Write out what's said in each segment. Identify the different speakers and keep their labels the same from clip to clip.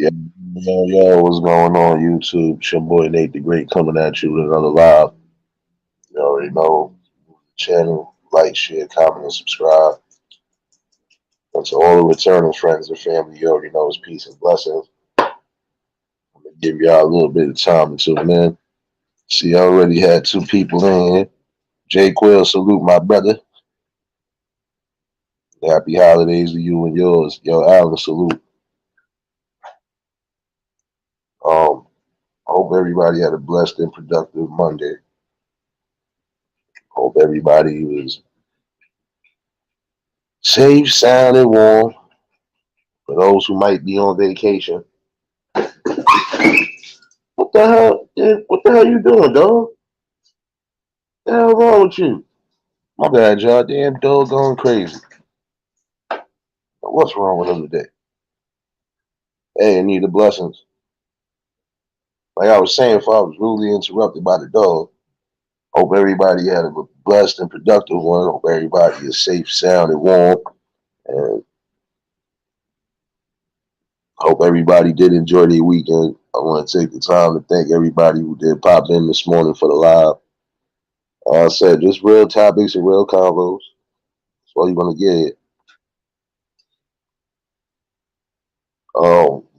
Speaker 1: Yeah, what's going on YouTube? It's your boy Nate the Great coming at you with another live. You already know the channel, like, share, comment, and subscribe. And to all the returning friends and family, you already know it's peace and blessings. I'm gonna give y'all a little bit of time to tune in. See, I already had two people in here. Jay Quill, salute my brother. Happy holidays to you and yours. Yo, Alan, salute. Um, hope everybody had a blessed and productive Monday. Hope everybody was safe, sound, and warm. For those who might be on vacation, what the hell? What the hell you doing, dog? What the hell wrong with you? My bad, y'all. Damn dog going crazy. What's wrong with him today? Hey, I need the blessings. Like I was saying, if I was rudely interrupted by the dog, hope everybody had a blessed and productive one. Hope everybody is safe, sound, and warm. And hope everybody did enjoy their weekend. I want to take the time to thank everybody who did pop in this morning for the live. I said, just real topics and real convos. That's all you're going to get.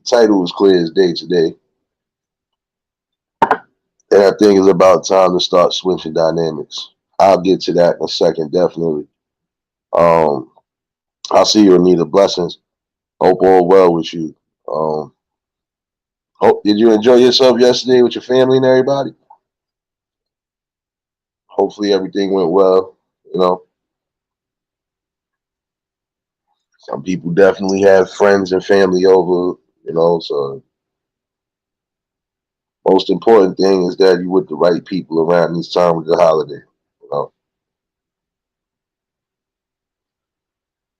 Speaker 1: The title was clear as day today. And I think it's about time to start switching dynamics. I'll get to that in a second, definitely. Um, I'll see you, Anita. Blessings. Hope all well with you. Um, did you enjoy yourself yesterday with your family and everybody? Hopefully everything went well. You know, some people definitely have friends and family over. So most important thing is that you with the right people around this time of the holiday. You know,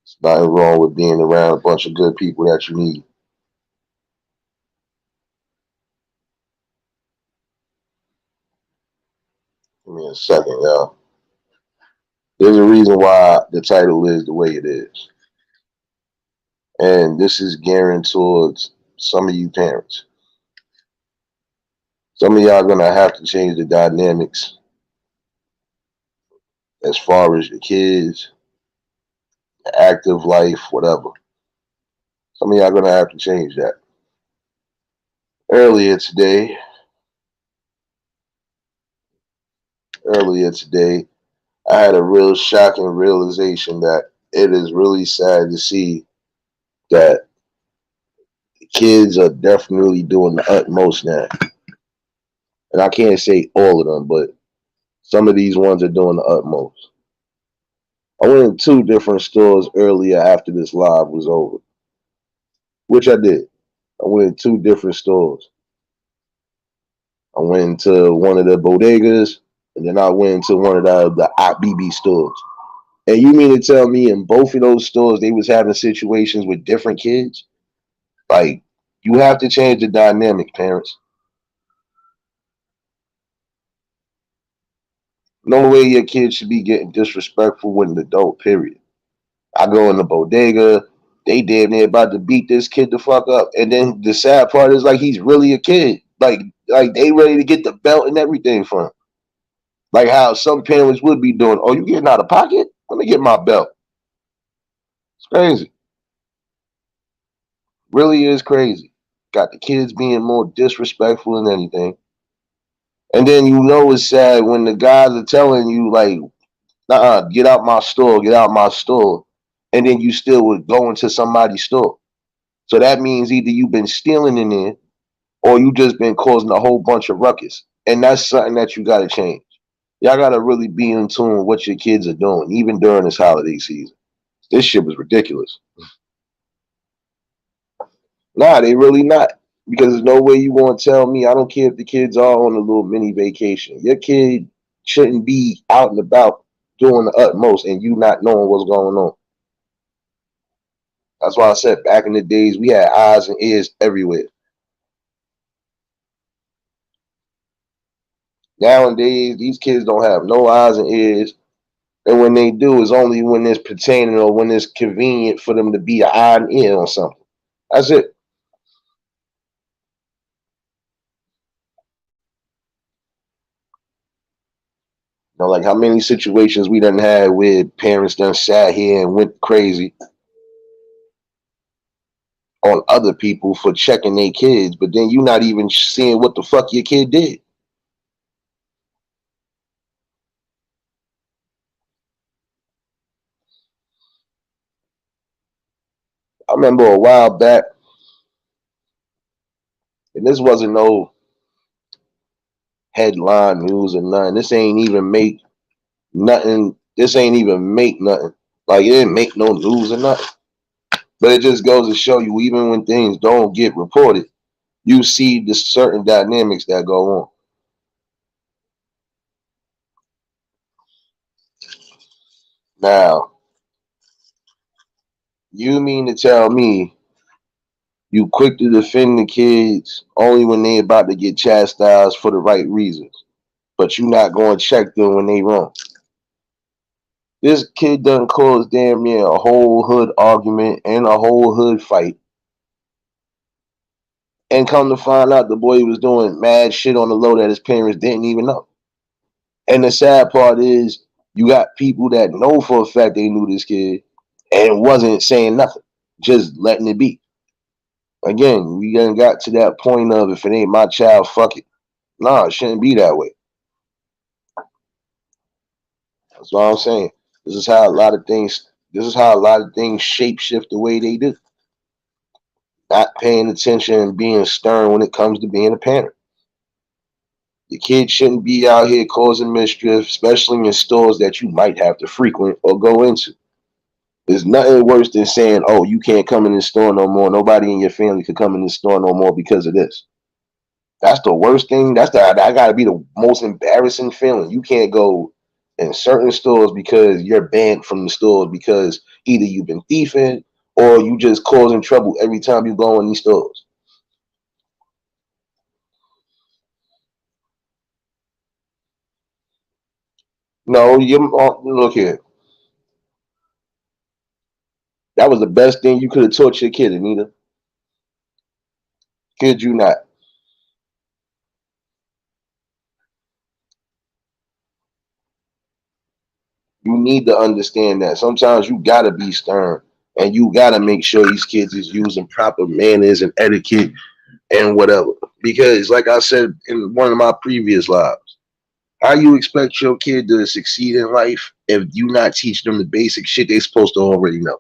Speaker 1: it's nothing wrong with being around a bunch of good people that you need. Give me a second, y'all. There's a reason why the title is the way it is. And this is gearing towards some of you parents. Some of y'all gonna have to change the dynamics as far as the kids, the active life, whatever. Some of y'all gonna have to change that. Earlier today, earlier today, I had a real shocking realization that it is really sad to see that the kids are definitely doing the utmost now. And I can't say all of them, but some of these ones are doing the utmost. I went in two different stores earlier after this live was over, which I did. I went in two different stores. I went into one of the bodegas, and then I went into one of the BB stores. And you mean to tell me in both of those stores they was having situations with different kids? Like, you have to change the dynamic, parents. No way your kids should be getting disrespectful with an adult, period. I go in the bodega, they damn near about to beat this kid the fuck up. And then the sad part is like he's really a kid. Like they ready to get the belt and everything from him. Like how some parents would be doing. Oh, you getting out of pocket? Let me get my belt. It's crazy. Really is crazy. Got the kids being more disrespectful than anything. And then you know it's sad when the guys are telling you like, get out my store, get out my store. And then you still would go into somebody's store. So that means either you've been stealing in there or you just been causing a whole bunch of ruckus. And that's something that you gotta change. Y'all gotta really be in tune with what your kids are doing, even during this holiday season. This shit was ridiculous. Nah, they really not. Because there's no way you want to tell me. I don't care if the kids are on a little mini vacation. Your kid shouldn't be out and about doing the utmost and you not knowing what's going on. That's why I said back in the days we had eyes and ears everywhere. Nowadays, these kids don't have no eyes and ears. And when they do, it's only when it's pertaining or when it's convenient for them to be an eye and ear on something. That's it. You know, like how many situations we done had where parents done sat here and went crazy on other people for checking their kids, but then you not even seeing what the fuck your kid did. I remember a while back, and this wasn't no headline news or nothing. This ain't even make nothing. This ain't even make nothing. Like it didn't make no news or nothing. But it just goes to show you, even when things don't get reported, you see the certain dynamics that go on. Now, you mean to tell me you quick to defend the kids only when they about to get chastised for the right reasons, but you not going to check them when they wrong? This kid done caused damn near a whole hood argument and a whole hood fight. And come to find out the boy was doing mad shit on the low that his parents didn't even know. And the sad part is you got people that know for a fact they knew this kid and wasn't saying nothing, just letting it be. Again, we done got to that point of if it ain't my child, fuck it. Nah, it shouldn't be that way. That's what I'm saying. This is how a lot of things. This is how a lot of things shape shift the way they do. Not paying attention and being stern when it comes to being a parent. The kids shouldn't be out here causing mischief, especially in stores that you might have to frequent or go into. There's nothing worse than saying, "Oh, you can't come in this store no more. Nobody in your family could come in this store no more because of this." That's the worst thing. That got to be the most embarrassing feeling. You can't go in certain stores because you're banned from the stores because either you've been thieving or you just causing trouble every time you go in these stores. No, you look here. That was the best thing you could have taught your kid, Anita. Kid you not. You need to understand that sometimes you gotta be stern and you gotta make sure these kids is using proper manners and etiquette and whatever. Because, like I said in one of my previous lives, how you expect your kid to succeed in life if you not teach them the basic shit they supposed to already know?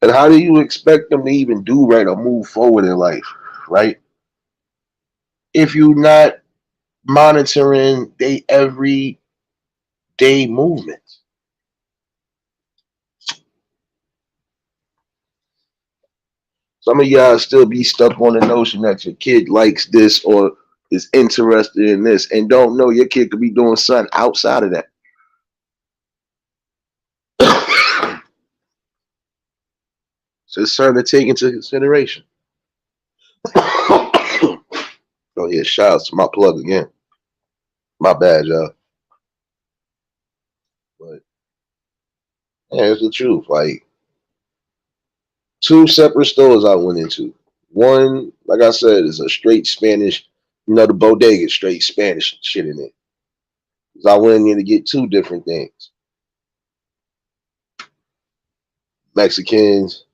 Speaker 1: And how do you expect them to even do right or move forward in life, right? If you're not monitoring they everyday movements. Some of y'all still be stuck on the notion that your kid likes this or is interested in this and don't know your kid could be doing something outside of that. So it's something to take into consideration. Oh yeah, shout out to my plug again. My bad, y'all. But yeah, it's the truth. Like two separate stores I went into. One, like I said, is a straight Spanish, the bodega, straight Spanish shit in it. 'Cause I went in there to get two different things. Mexicans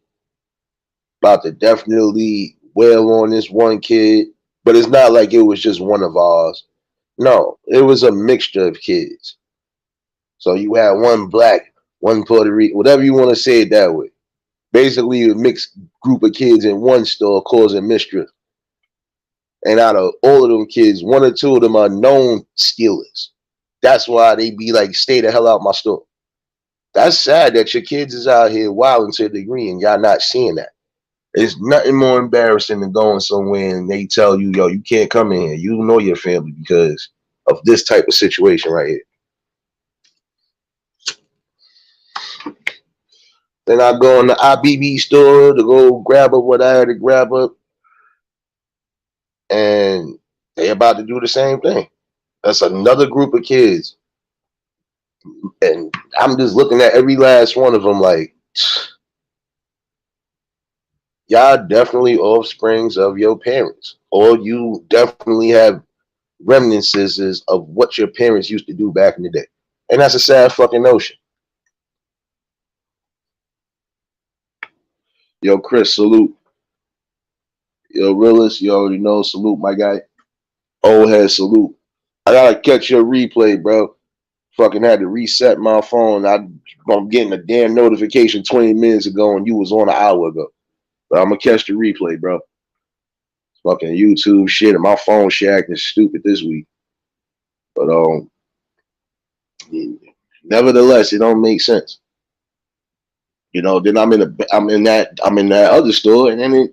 Speaker 1: about to definitely wail on this one kid, but it's not like it was just one of ours. No, it was a mixture of kids. So you had one black, one Puerto Rican, whatever you want to say it that way. Basically, a mixed group of kids in one store causing mischief. And out of all of them kids, one or two of them are known stealers. That's why they be like, stay the hell out my store. That's sad that your kids is out here wilding to a degree and y'all not seeing that. It's nothing more embarrassing than going somewhere and they tell you, yo, you can't come in here. You know your family because of this type of situation right here. Then I go in the IBB store to go grab up what I had to grab up, and they about to do the same thing. That's another group of kids, and I'm just looking at every last one of them like, y'all definitely offsprings of your parents, or you definitely have reminiscences of what your parents used to do back in the day, and that's a sad fucking notion. Yo, Chris, salute. Yo, realist, you already know, salute, my guy. Old head, salute. I gotta catch your replay, bro. Fucking had to reset my phone. I'm getting a damn notification 20 minutes ago, and you was on an hour ago. But I'm gonna catch the replay, bro. Fucking YouTube shit, and my phone shit acting stupid this week. But nevertheless, it don't make sense. You know, then I'm in that other store, and then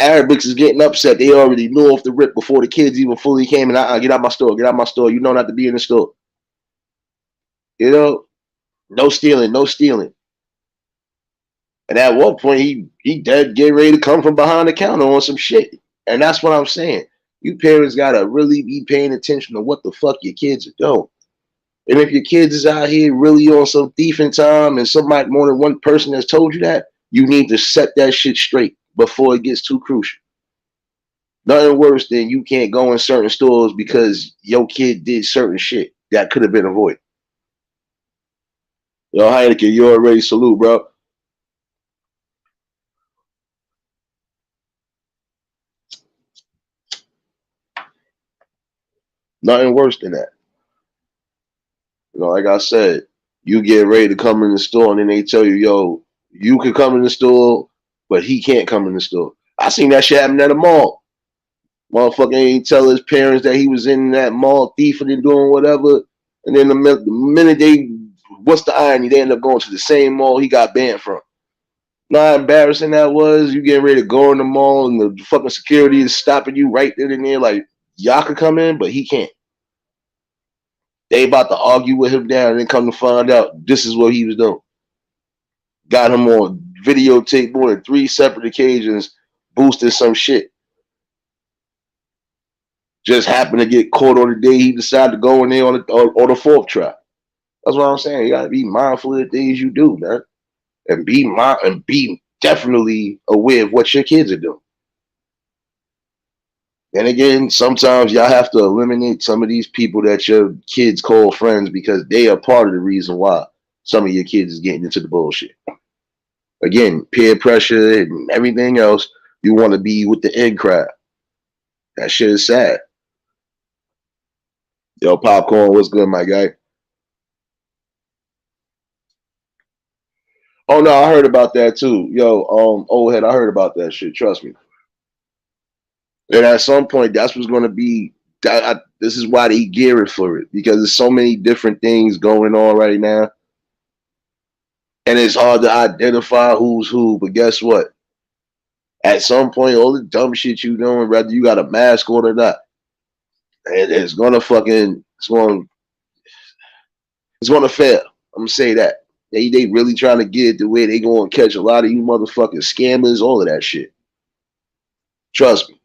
Speaker 1: Arabics is getting upset. They already knew off the rip before the kids even fully came, and get out my store, get out my store. You know not to be in the store. You know, no stealing, no stealing. And at one point, he dead getting ready to come from behind the counter on some shit. And that's what I'm saying. You parents gotta really be paying attention to what the fuck your kids are doing. And if your kids is out here really on some thieving time, and somebody more than one person has told you that, you need to set that shit straight before it gets too crucial. Nothing worse than you can't go in certain stores because your kid did certain shit that could have been avoided. Yo, Heineken, you already salute, bro. Nothing worse than that. You know, like I said, you get ready to come in the store and then they tell you, yo, you can come in the store, but he can't come in the store. I seen that shit happen at a mall. Motherfucker ain't tell his parents that he was in that mall thieving and doing whatever. And then the minute they, what's the irony? They end up going to the same mall he got banned from. Not embarrassing that was. You getting ready to go in the mall and the fucking security is stopping you right there and there. Like, y'all could come in, but he can't. They about to argue with him down and then come to find out this is what he was doing. Got him on videotape more than 3 separate occasions boosting some shit. Just happened to get caught on the day he decided to go in there on the fourth try. That's what I'm saying. You gotta be mindful of the things you do, man. And be definitely aware of what your kids are doing. And again, sometimes y'all have to eliminate some of these people that your kids call friends because they are part of the reason why some of your kids is getting into the bullshit. Again, peer pressure and everything else. You want to be with the in crowd. That shit is sad. Yo, popcorn, what's good, my guy? Oh no, I heard about that too. Yo, old head, I heard about that shit. Trust me. And at some point, that's what's going to be. This is why they gearing for it because there's so many different things going on right now, and it's hard to identify who's who. But guess what? At some point, all the dumb shit you doing, whether you got a mask on or not, it's gonna fucking it's gonna fail. I'm gonna say that. They really trying to get it the way they gonna catch a lot of you motherfucking scammers, all of that shit. Trust me.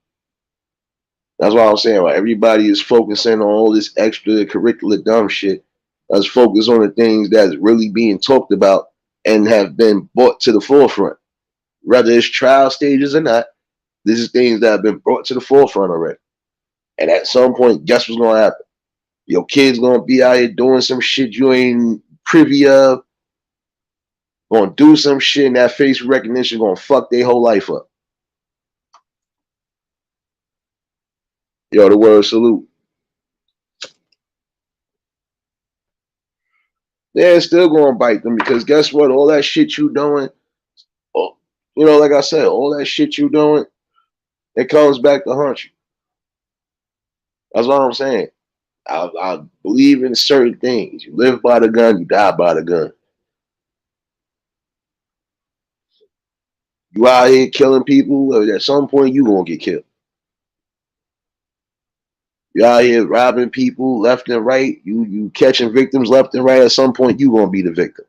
Speaker 1: That's what I'm saying. Like, everybody is focusing on all this extracurricular dumb shit. Let's focus on the things that's really being talked about and have been brought to the forefront. Whether it's trial stages or not, this is things that have been brought to the forefront already. And at some point, guess what's gonna happen? Your kid's gonna be out here doing some shit you ain't privy of, gonna do some shit, and that face recognition gonna fuck their whole life up. Yo, the word salute. They're still gonna bite them because guess what? All that shit you doing, oh, you know, like I said, all that shit you doing, it comes back to haunt you. That's what I'm saying. I believe in certain things. You live by the gun, you die by the gun. You out here killing people, at some point you gonna get killed. You out here robbing people left and right. You catching victims left and right. At some point, you gonna be the victim.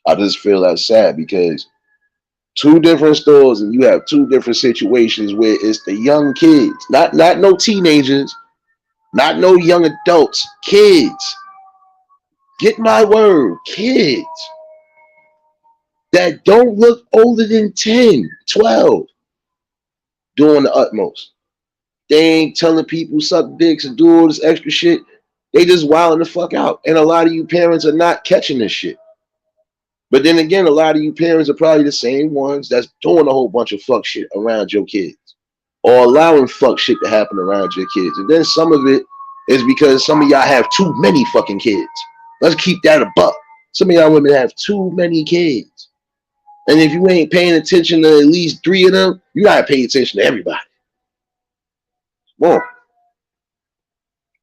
Speaker 1: I just feel that sad because Two different stores, and you have two different situations where it's the young kids, not no teenagers, not no young adults, kids. Get my word, kids that don't look older than 10, 12, doing the utmost. They ain't telling people suck dicks and do all this extra shit. They just wilding the fuck out. And a lot of you parents are not catching this shit. But then again, a lot of you parents are probably the same ones that's doing a whole bunch of fuck shit around your kids or allowing fuck shit to happen around your kids. And then some of it is because some of y'all have too many fucking kids. Let's keep that a buck. Some of y'all women have too many kids. And if you ain't paying attention to at least 3 of them, you gotta pay attention to everybody. More.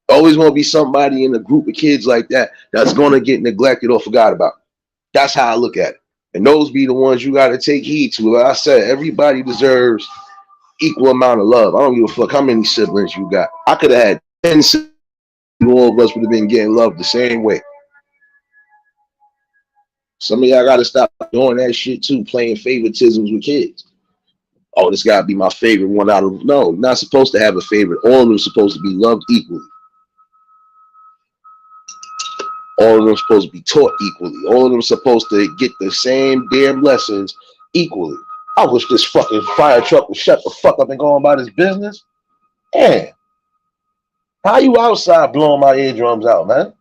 Speaker 1: Always gonna be somebody in a group of kids like that that's gonna get neglected or forgot about. That's how I look at it. And those be the ones you gotta take heed to. Like I said, everybody deserves equal amount of love. I don't give a fuck how many siblings you got. I could have had 10 siblings, all of us would have been getting loved the same way. Some of y'all gotta stop doing that shit too, playing favoritisms with kids. Oh, this gotta be my favorite one out of no, not supposed to have a favorite. All of them supposed to be loved equally. All of them supposed to be taught equally. All of them supposed to get the same damn lessons equally. I wish this fucking fire truck would shut the fuck up and go on about his business. Man, how you outside blowing my eardrums out, man?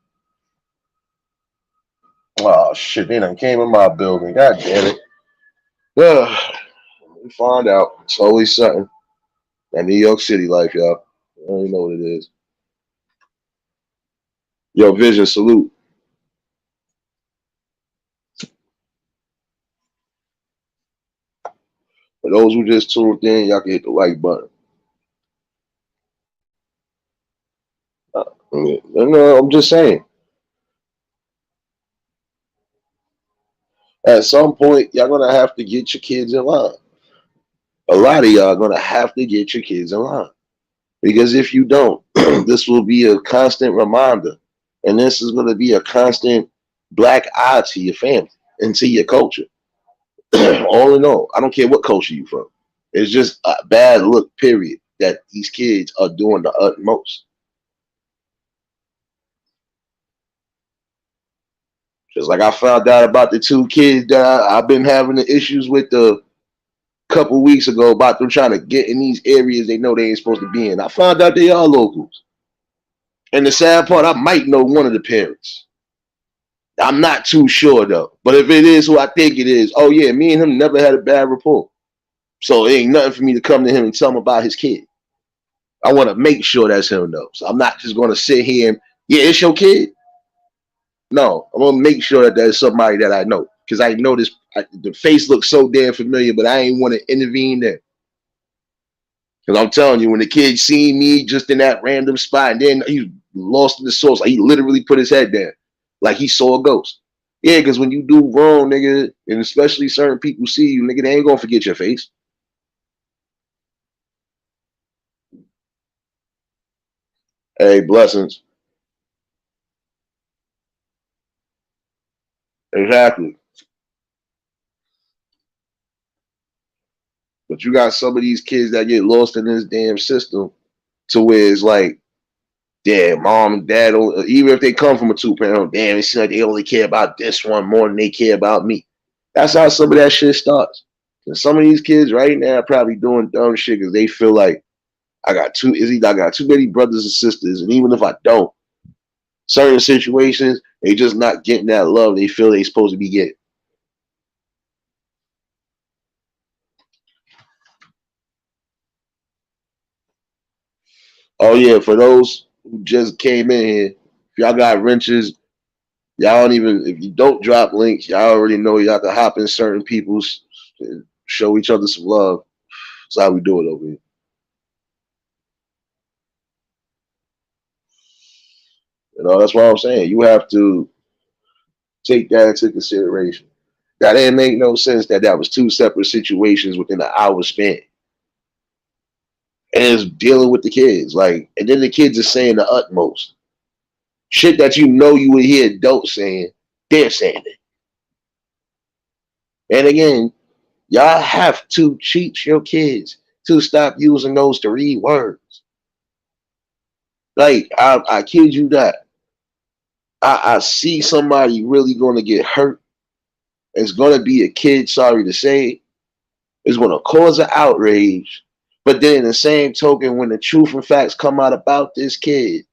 Speaker 1: Oh shit, they done came in my building. God damn it. We find out. It's always something. That New York City life, y'all. I don't even know what it is. Yo, Vision, salute. For those who just tuned in, y'all can hit the like button. No, I'm just saying. At some point, y'all gonna have to get your kids in line. A lot of y'all are gonna have to get your kids in line. Because if you don't, this will be a constant reminder. And this is gonna be a constant black eye to your family and to your culture. All in all, I don't care what culture you from. It's just a bad look, period, that these kids are doing the utmost. Just like I found out about the 2 kids that I've been having the issues with a couple weeks ago about them trying to get in these areas they know they ain't supposed to be in. I found out they are locals. And the sad part, I might know one of the parents. I'm not too sure though. But if it is who I think it is, oh yeah, me and him never had a bad rapport. So it ain't nothing for me to come to him and tell him about his kid. I want to make sure that's him though. So I'm not just going to sit here and, yeah, it's your kid. No, I'm going to make sure that there's somebody that I know. Because I know this, the face looks so damn familiar, but I ain't want to intervene there. Because I'm telling you, when the kid seen me just in that random spot, and then he lost in the source, like he literally put his head down, like he saw a ghost. Yeah, because when you do wrong, nigga, and especially certain people see you, nigga, they ain't gonna forget your face. Hey, blessings. Exactly. But you got some of these kids that get lost in this damn system to where it's like, damn, mom and dad, even if they come from a 2-parent, damn, it seems like they only care about this one more than they care about me. That's how some of that shit starts. And some of these kids right now are probably doing dumb shit because they feel like I got too many brothers and sisters, and even if I don't, certain situations they just not getting that love they feel they supposed to be getting. Oh yeah, for those who just came in here, if y'all got wrenches, y'all don't even if you don't drop links, y'all already know y'all can hop in certain people's and show each other some love. That's how we do it over here. You know, that's what I'm saying. You have to take that into consideration. That didn't make no sense that was 2 separate situations within an hour span. And it's dealing with the kids. Like, and then the kids are saying the utmost. Shit that you know you would hear adults saying, they're saying it. And again, Y'all have to teach your kids to stop using those three words. Like, I kid you not. I see somebody really going to get hurt. It's going to be a kid, sorry to say. It's going to cause an outrage. But then, in the same token, when the truth and facts come out about this kid,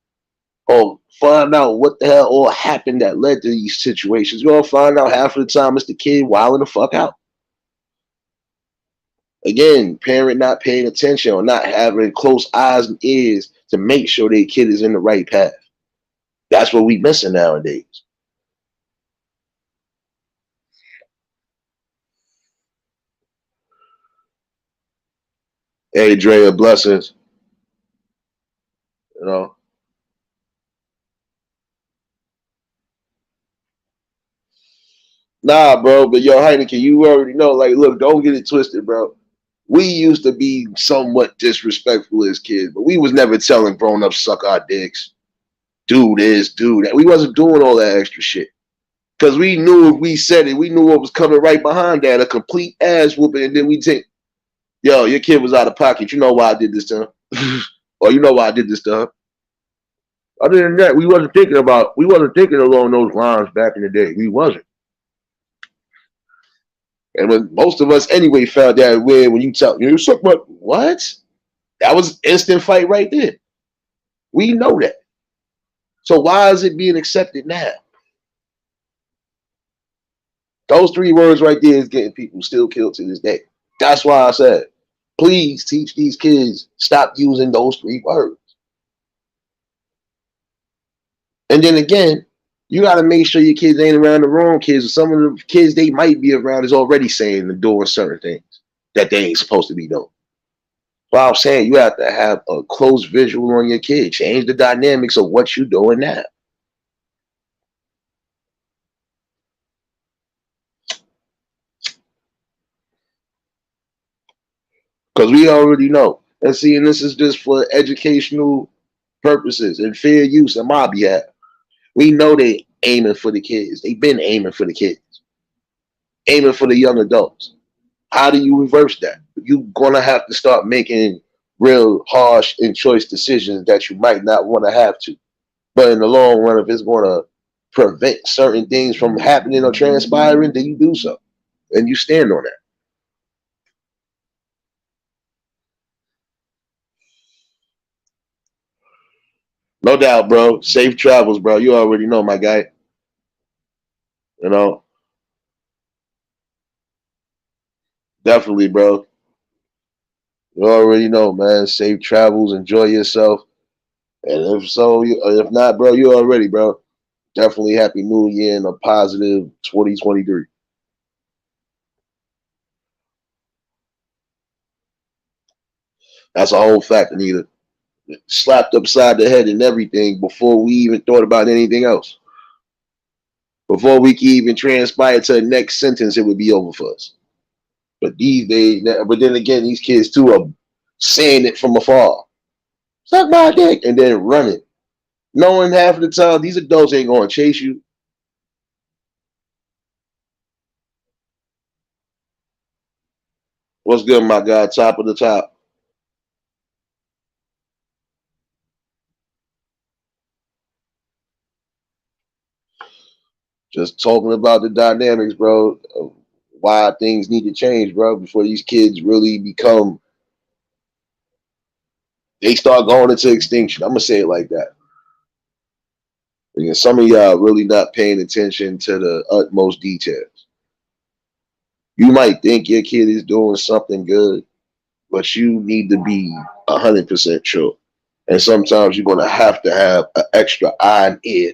Speaker 1: or find out what the hell all happened that led to these situations, you're going to find out half of the time it's the kid wilding the fuck out. Again, parent not paying attention or not having close eyes and ears to make sure their kid is in the right path. That's what we missing nowadays. Hey, Drea, blessings. You know, nah, bro. But yo, Heineken, you already know. Like, look, don't get it twisted, bro. We used to be somewhat disrespectful as kids, but we was never telling grown ups suck our dicks, do this, do that. We wasn't doing all that extra shit. Because we knew if we said it, we knew what was coming right behind that, a complete ass whooping, and then we take, yo, your kid was out of pocket. You know why I did this to him? Or you know why I did this to him? Other than that, we wasn't thinking along those lines back in the day. We wasn't. And when most of us anyway found that weird when you tell you suck my what? That was instant fight right there. We know that. So why is it being accepted now? Those three words right there is getting people still killed to this day. That's why I said, please teach these kids stop using those three words. And then again, you got to make sure your kids ain't around the wrong kids. Some of the kids they might be around is already saying and doing certain things that they ain't supposed to be doing. Well, I'm saying you have to have a close visual on your kid. Change the dynamics of what you're doing now. Because we already know. And see, and this is just for educational purposes and fair use on my behalf. We know they aiming for the kids. They've been aiming for the kids, aiming for the young adults. How do you reverse that? You're gonna have to start making real harsh and choice decisions that you might not want to have to. But in the long run, if it's gonna prevent certain things from happening or transpiring, then you do so. And you stand on that. No doubt, bro. Safe travels, bro. You already know, my guy. You know, definitely, bro. You already know, man. Safe travels. Enjoy yourself. And if so, if not, bro, you already, bro. Definitely happy new year and a positive 2023. That's a whole fact, Anita. Slapped upside the head and everything before we even thought about anything else. Before we could even transpire to the next sentence, it would be over for us. But these days, but then again, these kids too are saying it from afar. Suck my dick, and then running. Knowing half of the time these adults ain't gonna chase you. What's good, my guy? Top of the top. Just talking about the dynamics, bro. Of why things need to change, bro, before these kids really become they start going into extinction. I'm gonna say it like that. Because some of y'all really not paying attention to the utmost details. You might think your kid is doing something good, but you need to be 100% sure. And sometimes you're gonna have to have an extra eye and ear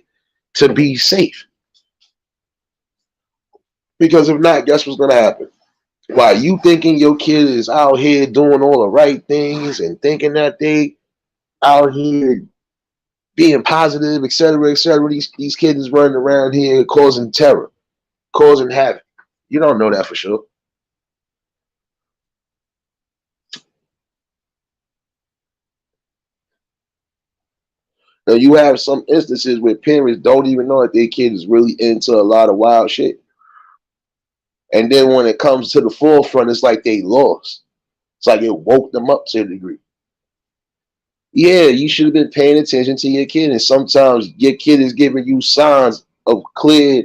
Speaker 1: to be safe. Because if not, guess what's gonna happen? While you thinking your kid is out here doing all the right things and thinking that they out here being positive, et cetera, these kids is running around here causing terror, causing havoc. You don't know that for sure. Now you have some instances where parents don't even know that their kid is really into a lot of wild shit. And then when it comes to the forefront, it's like they lost. It's like it woke them up to a degree. Yeah, you should have been paying attention to your kid. And sometimes your kid is giving you signs of clear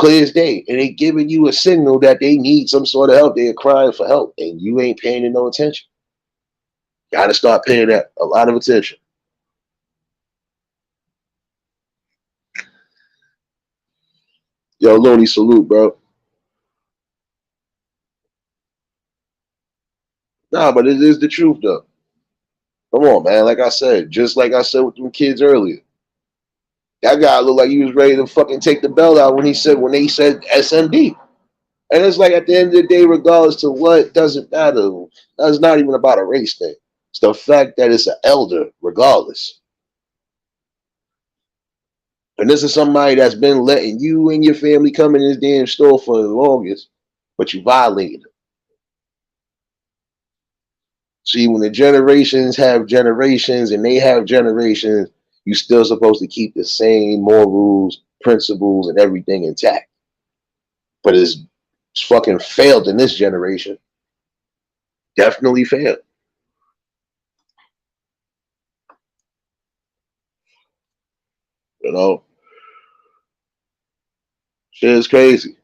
Speaker 1: as day. And they giving you a signal that they need some sort of help. They're crying for help. And you ain't paying it no attention. Gotta start paying that a lot of attention. Yo, Looney, salute, bro. Nah, but it is the truth though. Come on, man. Like I said, just like I said with them kids earlier. That guy looked like he was ready to fucking take the belt out when they said SMD. And it's like at the end of the day, regardless to what, doesn't matter. That's not even about a race thing. It's the fact that it's an elder, regardless. And this is somebody that's been letting you and your family come in this damn store for the longest, but you violated it. See, when the generations have generations and they have generations, you still supposed to keep the same morals, principles, and everything intact. But it's fucking failed in this generation. Definitely failed. You know, shit is crazy.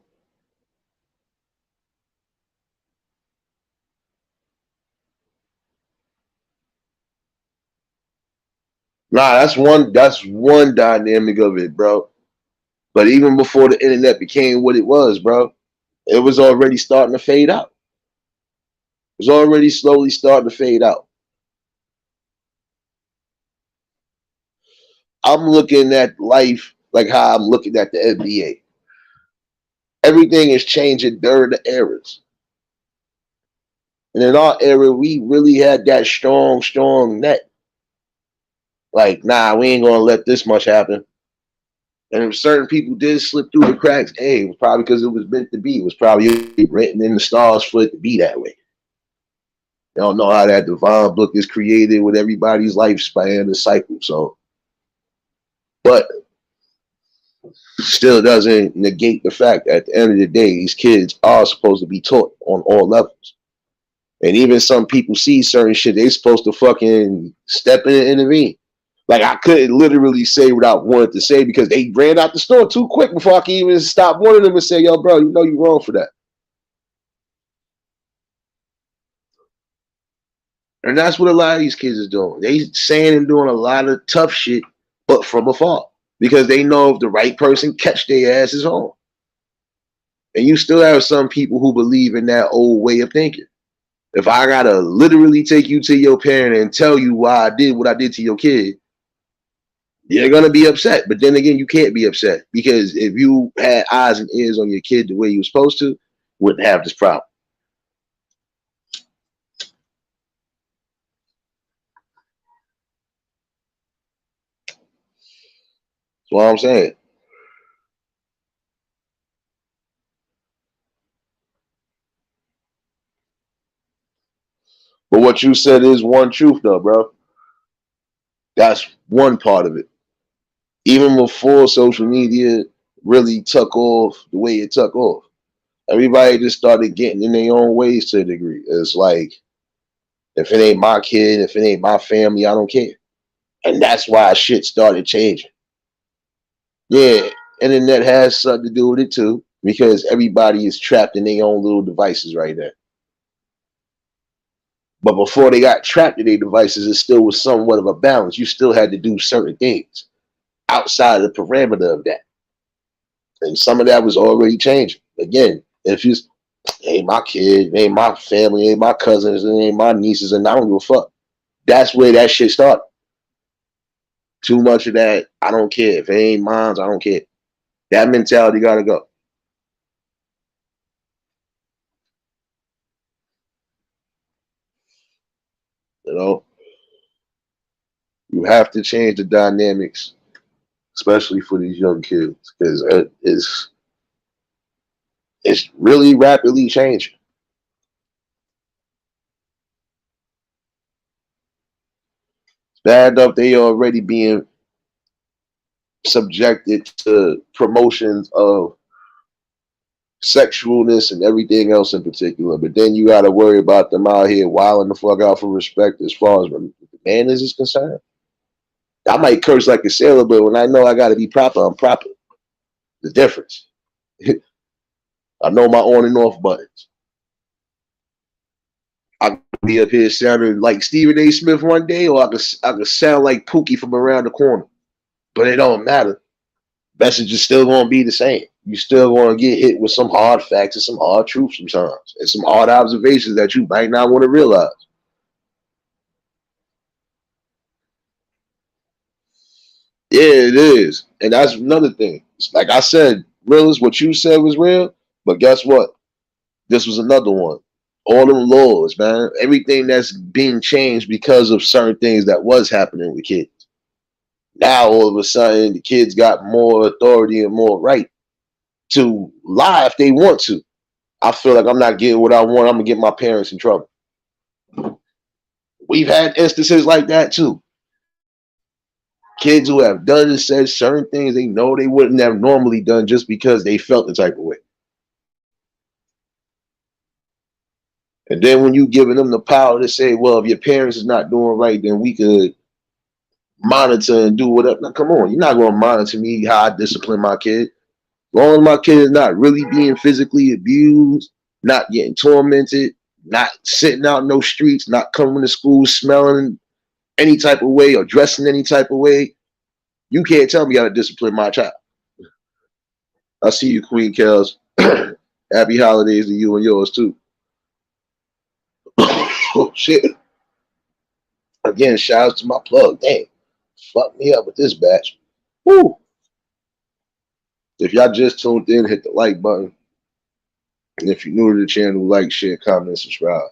Speaker 1: Nah, that's one dynamic of it, bro. But even before the internet became what it was, bro, it was already starting to fade out. It was already slowly starting to fade out. I'm looking at life like how I'm looking at the NBA. Everything is changing during the eras. And in our era, we really had that strong net. Like, nah, we ain't gonna let this much happen. And if certain people did slip through the cracks, hey, it was probably because it was meant to be. It was probably written in the stars for it to be that way. You don't know how that divine book is created with everybody's lifespan and cycle. So, but still doesn't negate the fact that at the end of the day, these kids are supposed to be taught on all levels. And even some people see certain shit, they supposed to fucking step in and intervene. Like I couldn't literally say what I wanted to say because they ran out the store too quick before I could even stop one of them and say, yo, bro, you know you're wrong for that. And that's what a lot of these kids is doing. They saying and doing a lot of tough shit, but from afar. Because they know if the right person catch their asses home. And you still have some people who believe in that old way of thinking. If I gotta literally take you to your parent and tell you why I did what I did to your kid, you're gonna be upset. But then again, you can't be upset because if you had eyes and ears on your kid the way you were supposed to, wouldn't have this problem. That's what I'm saying. But what you said is one truth, though, bro. That's one part of it. Even before social media really took off the way it took off, everybody just started getting in their own ways to a degree. It's like, if it ain't my kid, if it ain't my family, I don't care. And that's why shit started changing. Yeah, internet has something to do with it too, because everybody is trapped in their own little devices right now. But before they got trapped in their devices, it still was somewhat of a balance. You still had to do certain things outside of the parameter of that. And some of that was already changing. Again, if you ain't my kid, ain't my family, ain't my cousins, ain't my nieces, and I don't give a fuck. That's where that shit started. Too much of that, I don't care. If it ain't mine, I don't care. That mentality gotta go. You know, you have to change the dynamics, especially for these young kids, because it's really rapidly changing. It's bad enough they already being subjected to promotions of sexualness and everything else in particular. But then you got to worry about them out here wilding the fuck out for respect as far as manners is concerned. I might curse like a sailor, but when I know I got to be proper, I'm proper. The difference. I know my on and off buttons. I could be up here sounding like Stephen A. Smith one day, or I could sound like Pookie from around the corner. But it don't matter. Message is still going to be the same. You still going to get hit with some hard facts and some hard truths sometimes, and some hard observations that you might not want to realize. Yeah, it is. And that's another thing. Like I said, real is what you said was real, but guess what? This was another one. All them laws, man. Everything that's being changed because of certain things that was happening with kids. Now all of a sudden the kids got more authority and more right to lie if they want to. I feel like I'm not getting what I want, I'm gonna get my parents in trouble. We've had instances like that too. Kids who have done and said certain things they know they wouldn't have normally done just because they felt the type of way. And then when you giving them the power to say, well, if your parents is not doing right, then we could monitor and do whatever. Now, come on, you're not going to monitor me how I discipline my kid. As long as my kid is not really being physically abused, not getting tormented, not sitting out in those streets, not coming to school smelling any type of way or dressing any type of way, you can't tell me how to discipline my child. I see you, Queen Kels. Happy holidays to you and yours too. Oh shit. Again, shout out to my plug. Dang. Fuck me up with this batch. Woo. If y'all just tuned in, hit the like button. And if you're new to the channel, like, share, comment, subscribe.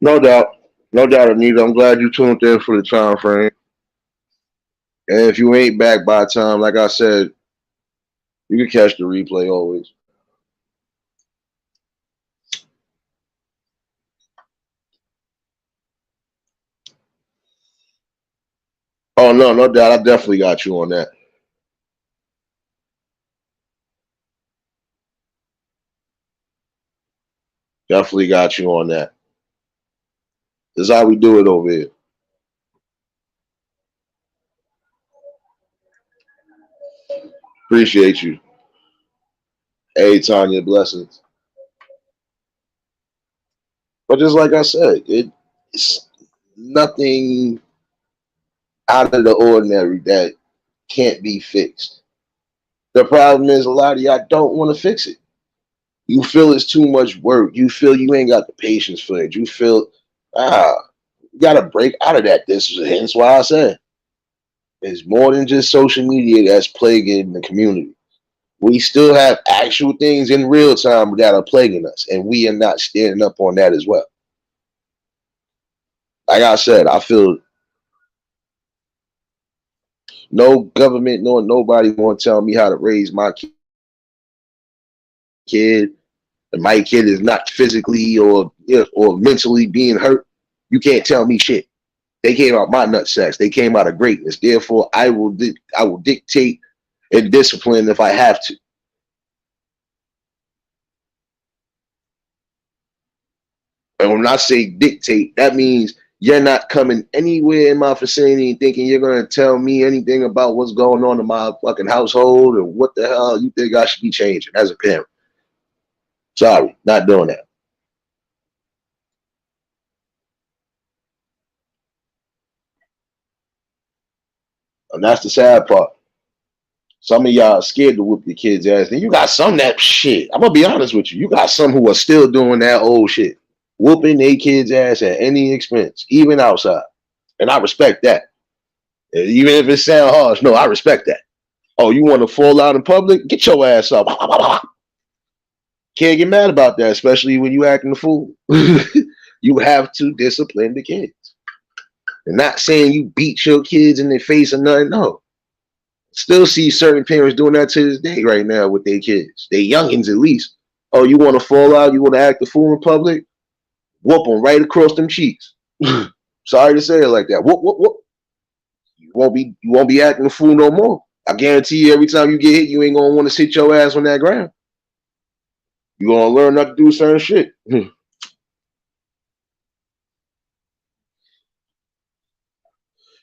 Speaker 1: No doubt. No doubt, Anita. I'm glad you tuned in for the time frame. And if you ain't back by time, like I said, you can catch the replay always. Oh, no, no doubt. I definitely got you on that. Definitely got you on that. This is how we do it over here. Appreciate you. Hey, Tanya, blessings. But just like I said, it's nothing out of the ordinary that can't be fixed. The problem is a lot of y'all don't want to fix it. You feel it's too much work. You feel you ain't got the patience for it. You feel, you got to break out of that. This is hence why I said it's more than just social media that's plaguing the community. We still have actual things in real time that are plaguing us, and we are not standing up on that as well. Like I said, I feel no government nor nobody want to tell me how to raise my kid, and my kid is not physically or mentally being hurt. You can't tell me shit. They came out my nutsacks. They came out of greatness. Therefore, I will dictate and discipline if I have to. And when I say dictate, that means you're not coming anywhere in my vicinity thinking you're going to tell me anything about what's going on in my fucking household or what the hell you think I should be changing as a parent. Sorry, not doing that. And that's the sad part. Some of y'all are scared to whoop your kids' ass. Then you got some that shit. I'm gonna be honest with you. You got some who are still doing that old shit, whooping their kids' ass at any expense, even outside. And I respect that. Even if it sounds harsh, no, I respect that. Oh, you want to fall out in public? Get your ass up. Can't get mad about that, especially when you acting a fool. You have to discipline the kids. And not saying you beat your kids in their face or nothing. No. Still see certain parents doing that to this day right now with their kids. They youngins at least. Oh, you want to fall out? You want to act a fool in public? Whoop them right across them cheeks. Sorry to say it like that. Whoop, whoop, whoop. You won't be acting a fool no more. I guarantee you, every time you get hit, you ain't gonna want to sit your ass on that ground. You gonna learn not to do certain shit.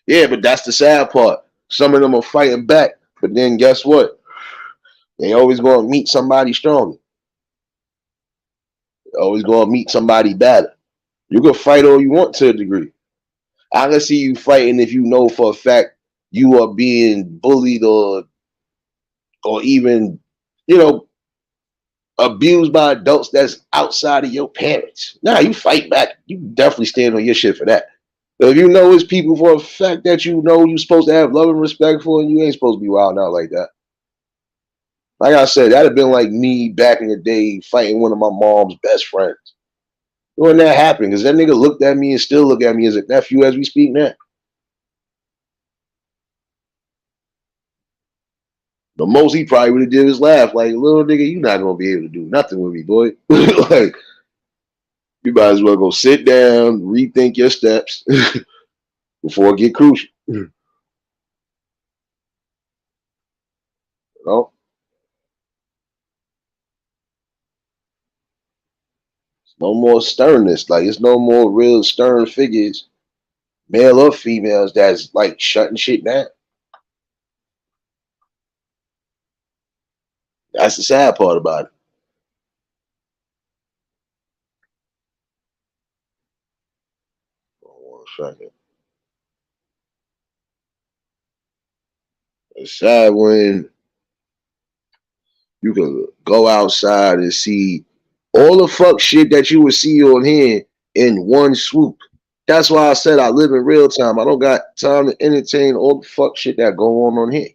Speaker 1: Yeah, but that's the sad part. Some of them are fighting back, but then guess what? They always gonna meet somebody stronger. They always gonna meet somebody better. You can fight all you want to a degree. I can see you fighting if you know for a fact you are being bullied or even, you know, abused by adults that's outside of your parents. Nah, you fight back. You definitely stand on your shit for that. But if you know it's people for a fact that you know you're supposed to have love and respect for, and you ain't supposed to be wild out like that. Like I said, that'd have been like me back in the day fighting one of my mom's best friends. When that happened, because that nigga looked at me and still look at me as a nephew as we speak now. The most he probably would have did is laugh, like, little nigga, you not gonna be able to do nothing with me, boy. Like, you might as well go sit down, rethink your steps before it get crucial. You know? No more sternness. Like, it's no more real stern figures, male or females, that's like shutting shit down. That's the sad part about it. Hold on a second. It's sad when you can go outside and see all the fuck shit that you would see on here in one swoop. That's why I said I live in real time. I don't got time to entertain all the fuck shit that go on here.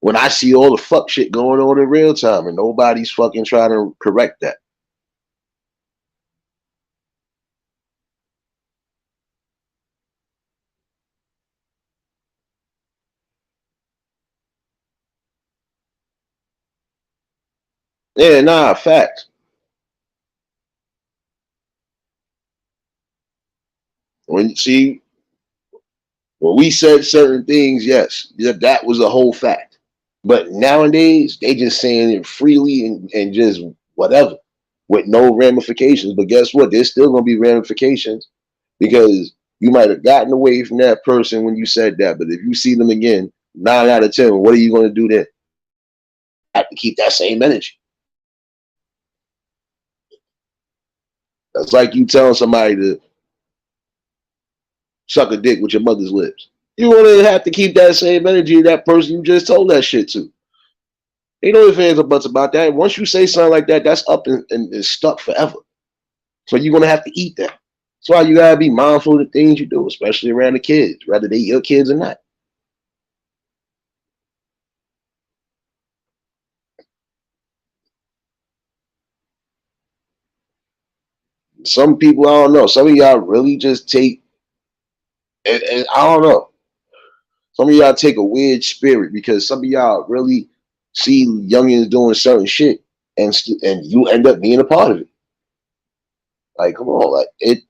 Speaker 1: When I see all the fuck shit going on in real time and nobody's fucking trying to correct that. Yeah, nah, facts. When you see when we said certain things, yes, that was a whole fact. But nowadays, they just saying it freely and just whatever with no ramifications. But guess what? There's still gonna be ramifications because you might have gotten away from that person when you said that. But if you see them again, 9 out of 10, what are you gonna do then? Have to keep that same energy. That's like you telling somebody to suck a dick with your mother's lips. You want to have to keep that same energy of that person you just told that shit to. Ain't no ifs, ands, or buts about that. Once you say something like that, that's up and stuck forever. So you're gonna have to eat that. That's why you gotta be mindful of the things you do, especially around the kids, whether they your kids or not. Some people, I don't know. Some of y'all really just take, and I don't know. Some of y'all take a weird spirit because some of y'all really see youngins doing certain shit, and you end up being a part of it. Like, come on, like it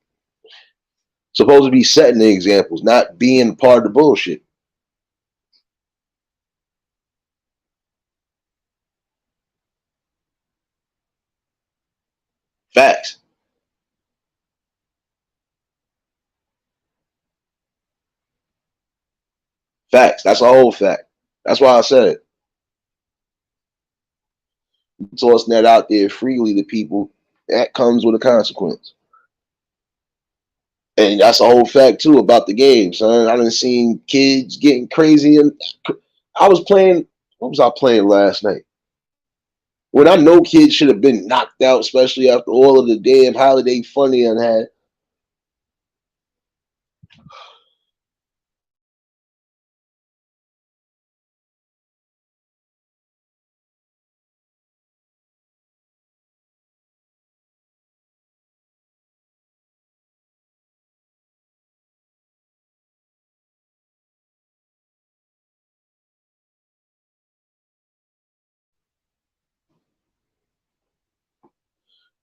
Speaker 1: supposed to be setting the examples, not being part of the bullshit. Facts, facts. That's a whole fact. That's why I said tossing that out there freely to people. That comes with a consequence. And that's a whole fact too about the game, son. I done seen kids getting crazy, and I was playing. What was I playing last night? When I know kids should have been knocked out, especially after all of the damn holiday fun they done had.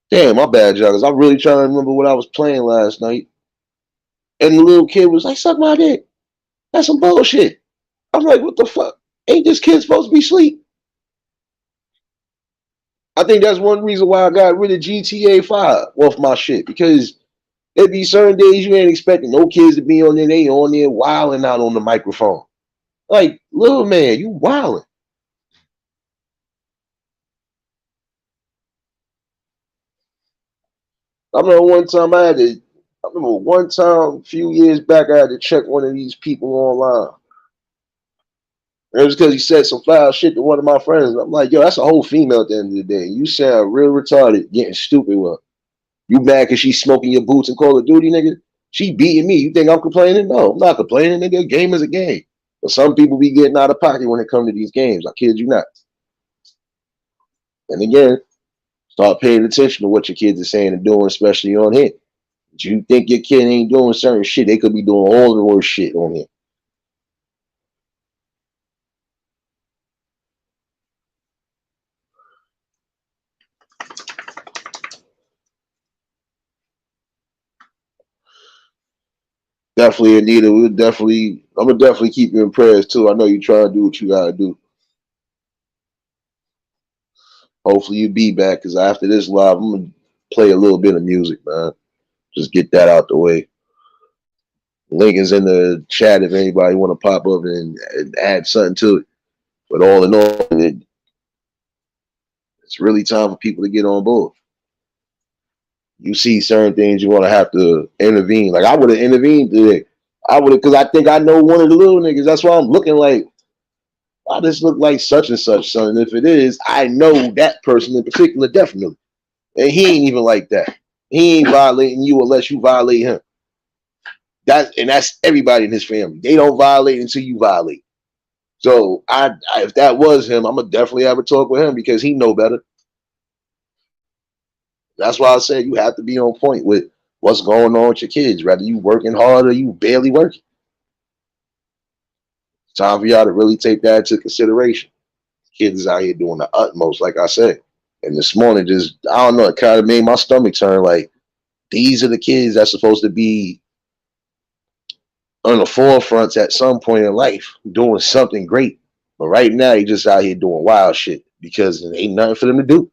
Speaker 1: Damn, my bad, Joggers. I'm really trying to remember what I was playing last night. And the little kid was like, "Suck my dick." That's some bullshit. I'm like, what the fuck? Ain't this kid supposed to be asleep? I think that's one reason why I got rid of GTA 5 off my shit, because there be certain days you ain't expecting no kids to be on there. They on there wilding out on the microphone. Like, little man, you wilding. I remember one time I had to. I remember one time a few years back I had to check one of these people online. It was because he said some foul shit to one of my friends. I'm like, yo, that's a whole female at the end of the day. You sound real retarded, getting stupid with her. You mad because she's smoking your boots in Call of Duty, nigga? She beating me. You think I'm complaining? No, I'm not complaining, nigga. A game is a game. But some people be getting out of pocket when it comes to these games. I kid you not. And again, start paying attention to what your kids are saying and doing, especially on here. If you think your kid ain't doing certain shit, they could be doing all the worst shit on here. Definitely, Anita. We'll definitely. I'm gonna definitely keep you in prayers too. I know you trying to do what you gotta do. Hopefully, you be back because after this live, I'm gonna play a little bit of music, man. Just get that out the way. Link is in the chat if anybody want to pop up and add something to it. But all in all, it's really time for people to get on board. You see certain things, you want to have to intervene. Like I would have intervened today. I would have, because I think I know one of the little niggas. That's why I'm looking like, I just look like such and such, son. And if it is, I know that person in particular, definitely. And he ain't even like that. He ain't violating you unless you violate him. That's everybody in his family. They don't violate until you violate. So if that was him, I'm gonna definitely have a talk with him because he know better. That's why I said you have to be on point with what's going on with your kids, whether you working hard or you barely working. It's time for y'all to really take that into consideration. Kids is out here doing the utmost, like I said. And this morning, just I don't know, it kind of made my stomach turn. Like these are the kids that's supposed to be on the forefronts at some point in life, doing something great. But right now, they just out here doing wild shit because there ain't nothing for them to do.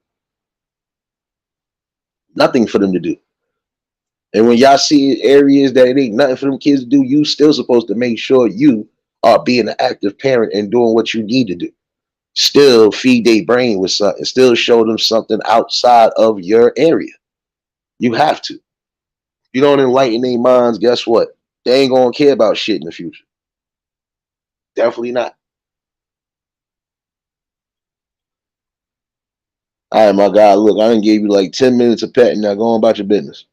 Speaker 1: Nothing for them to do. And when y'all see areas that it ain't nothing for them kids to do, you still supposed to make sure you are being an active parent and doing what you need to do. Still feed their brain with something, still show them something outside of your area. You have to. If you don't enlighten their minds, guess what? They ain't gonna care about shit in the future. Definitely not. All right, my guy. Look, I done gave you like 10 minutes of petting. Now go on about your business.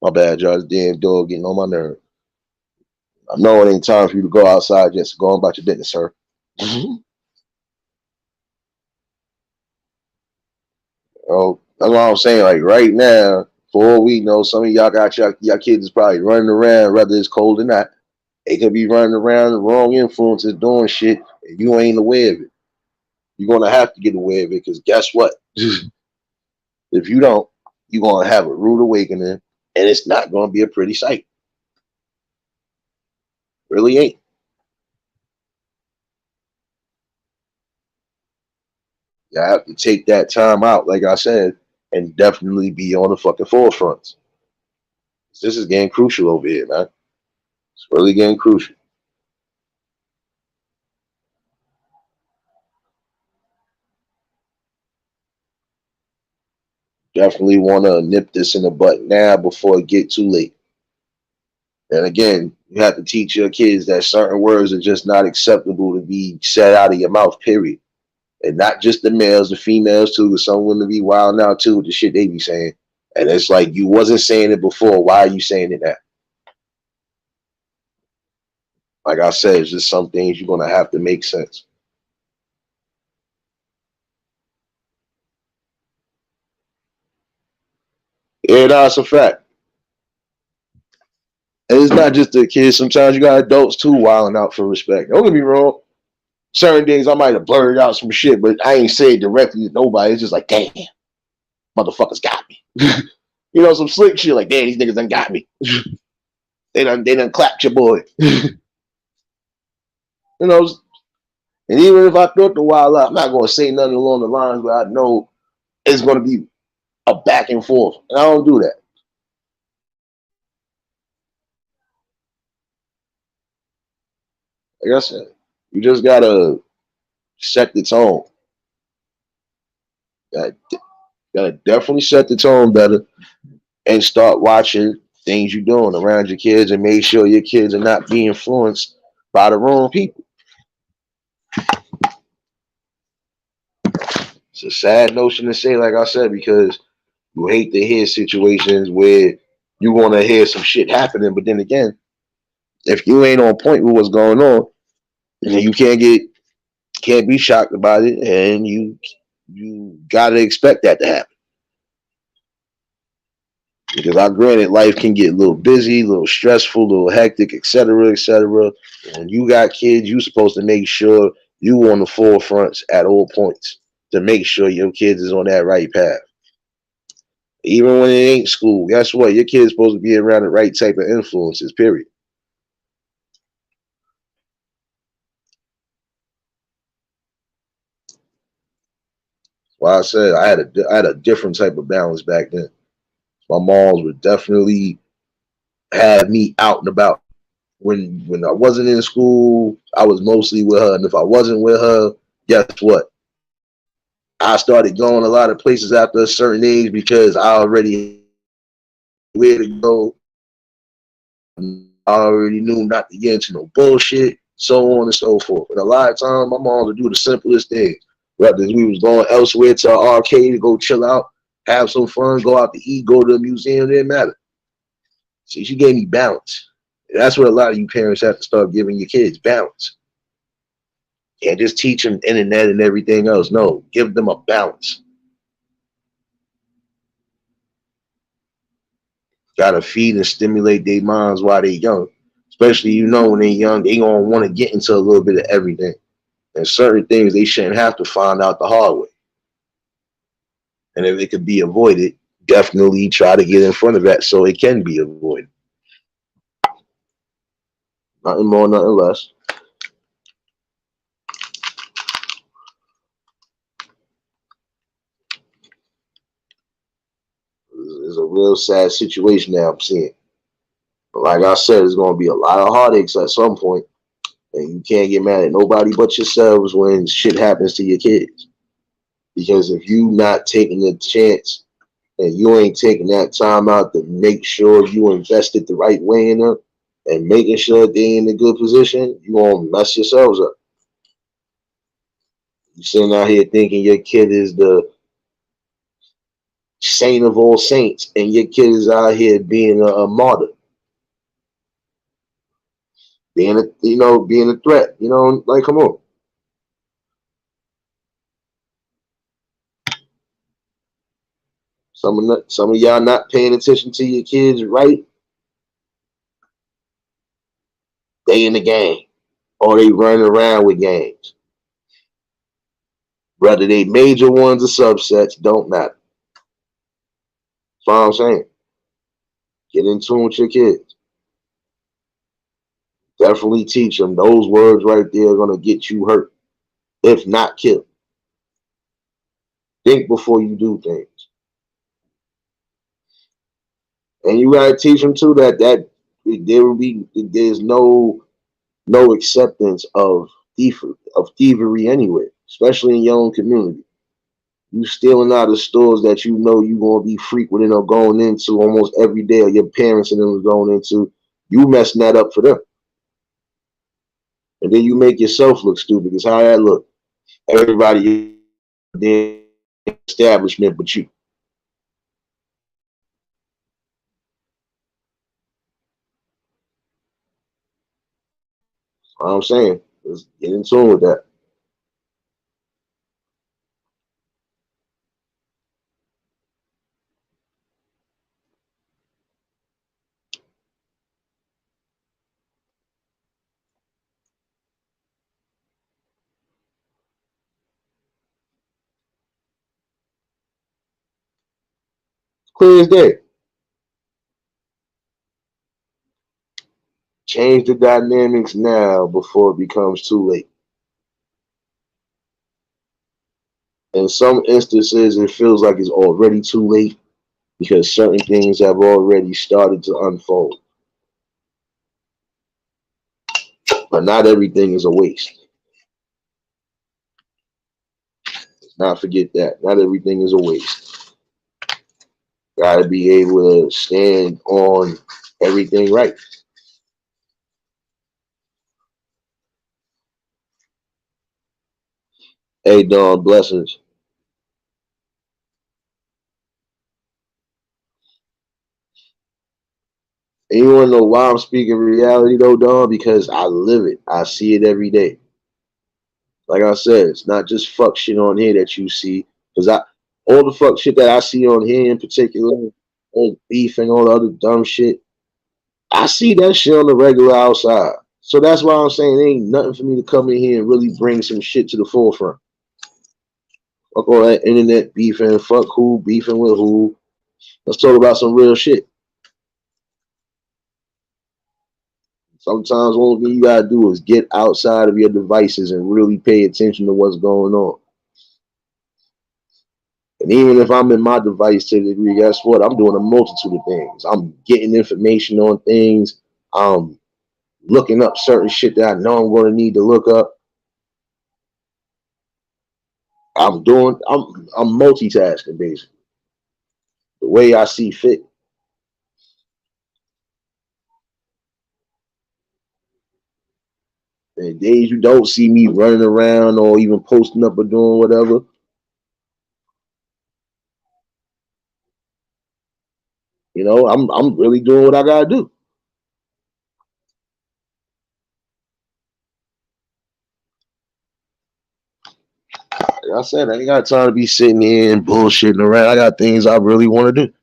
Speaker 1: My bad, y'all. This damn dog getting on my nerve. I know it ain't time for you to go outside yet, so go on about your business, sir. Oh, that's what I'm saying. Like right now, for all we know, some of y'all got y'all kids is probably running around, whether it's cold or not. They could be running around the wrong influences doing shit, and you ain't aware of it. You're gonna have to get aware of it because guess what? If you don't, you're gonna have a rude awakening, and it's not gonna be a pretty sight. Really ain't. You have to take that time out, like I said, and definitely be on the fucking forefronts. This is getting crucial over here, man. It's really getting crucial. Definitely want to nip this in the butt now before it get too late. And again, you have to teach your kids that certain words are just not acceptable to be said out of your mouth, period. And not just the males, the females too, because some women be wild now too with the shit they be saying. And it's like you wasn't saying it before. Why are you saying it now? Like I said, it's just some things you're gonna have to make sense. Yeah, that's a fact. And it's not just the kids. Sometimes you got adults too wilding out for respect. Don't get me wrong. Certain things I might have blurred out some shit, but I ain't say it directly to nobody. It's just like, damn, motherfuckers got me. You know, some slick shit like, damn, these niggas done got me. They done clapped your boy. You know, And even if I thought the wild out, I'm not going to say nothing along the lines where I know it's going to be a back and forth. And I don't do that. Like I said, you just got to set the tone. Got to definitely set the tone better and start watching things you're doing around your kids and make sure your kids are not being influenced by the wrong people. It's a sad notion to say, like I said, because you hate to hear situations where you want to hear some shit happening, but then again, if you ain't on point with what's going on, then you can't be shocked about it, and you gotta expect that to happen. Because I granted, life can get a little busy, a little stressful, a little hectic, etc., etc. And you got kids, you supposed to make sure you on the forefronts at all points to make sure your kids is on that right path. Even when it ain't school, guess what? Your kid's supposed to be around the right type of influences, period. Well, I said I had a different type of balance back then. My moms would definitely have me out and about. When I wasn't in school, I was mostly with her. And if I wasn't with her, guess what? I started going a lot of places after a certain age because I already knew where to go. I already knew not to get into no bullshit, so on and so forth. And a lot of times, my mom would do the simplest things. Whether we was going elsewhere to an arcade to go chill out, have some fun, go out to eat, go to a museum, it didn't matter. See, she gave me balance. And that's what a lot of you parents have to start giving your kids, balance. Can't just teach them internet and everything else. No, give them a balance. Gotta feed and stimulate their minds while they're young. Especially, when they're young, they gonna want to get into a little bit of everything. And certain things they shouldn't have to find out the hard way. And if it could be avoided, definitely try to get in front of that so it can be avoided. Nothing more, nothing less. It's a real sad situation that I'm seeing. But like I said, there's gonna be a lot of heartaches at some point, and you can't get mad at nobody but yourselves when shit happens to your kids. Because if you not taking the chance and you ain't taking that time out to make sure you invested the right way in them and making sure they in a good position, you gonna mess yourselves up. You sitting out here thinking your kid is the saint of all saints, and your kid is out here being a martyr, being a threat. Like come on. Some of y'all not paying attention to your kids, right? They in the game, or they running around with games. Whether they major ones or subsets, don't matter. That's what I'm saying. Get in tune with your kids. Definitely teach them those words right there are gonna get you hurt, if not killed. Think before you do things, and you gotta teach them too that there's no acceptance of thievery anywhere, especially in your own community. You stealing out of stores that you gonna be frequenting or going into almost every day, or your parents and them going into. You messing that up for them, and then you make yourself look stupid. Because how that look? Everybody in the establishment, but you. I'm saying, let's get in tune with that. Clear as day. Change the dynamics now before it becomes too late. In some instances, it feels like it's already too late because certain things have already started to unfold. But not everything is a waste. Let's not forget that. Not everything is a waste. Gotta be able to stand on everything right. Hey, Dawn, blessings. And you wanna know why I'm speaking reality though, Dawn? Because I live it. I see it every day. Like I said, it's not just fuck shit on here that you see. Cause all the fuck shit that I see on here in particular, all beef and all the other dumb shit, I see that shit on the regular outside. So that's why I'm saying it ain't nothing for me to come in here and really bring some shit to the forefront. Fuck all that internet beefing, fuck who beefing with who. Let's talk about some real shit. Sometimes one thing you gotta do is get outside of your devices and really pay attention to what's going on. And even if I'm in my device to the degree, guess what? I'm doing a multitude of things. I'm getting information on things. I'm looking up certain shit that I know I'm going to need to look up. I'm multitasking basically the way I see fit. And days you don't see me running around or even posting up or doing whatever, I'm really doing what I gotta do. Like I said, I ain't got time to be sitting here and bullshitting around. I got things I really want to do.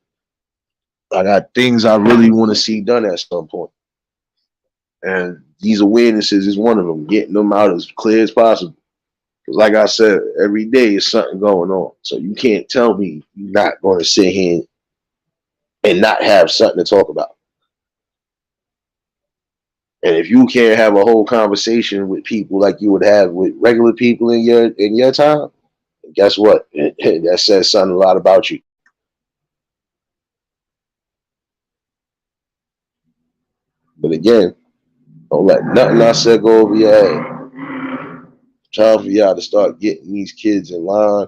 Speaker 1: I got things I really want to see done at some point. And these awarenesses is one of them, getting them out as clear as possible. Because, like I said, every day is something going on. So you can't tell me you're not going to sit here and not have something to talk about. And if you can't have a whole conversation with people like you would have with regular people in your time, guess what? That says something a lot about you. But again, don't let nothing I said go over your head. Time for y'all to start getting these kids in line.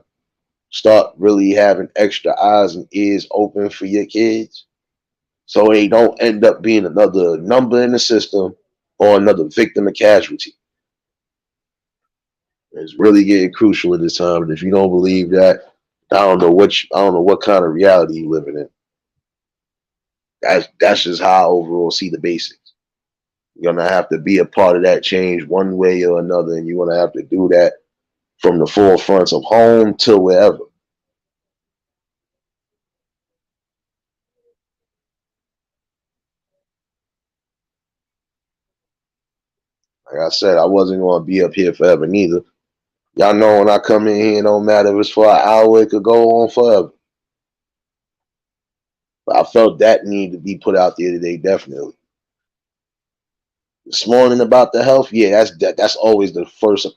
Speaker 1: Start really having extra eyes and ears open for your kids so they don't end up being another number in the system or another victim of casualty. It's really getting crucial at this time. And if you don't believe that, I don't know what kind of reality you living in. That's just how I overall see the basics. You're gonna have to be a part of that change one way or another, and you're gonna have to do that from the forefronts of home to wherever. Like I said, I wasn't gonna be up here forever neither. Y'all know when I come in here, no matter if it's for an hour, it could go on forever. But I felt that need to be put out there today, definitely. This morning about the health, yeah, that's always the first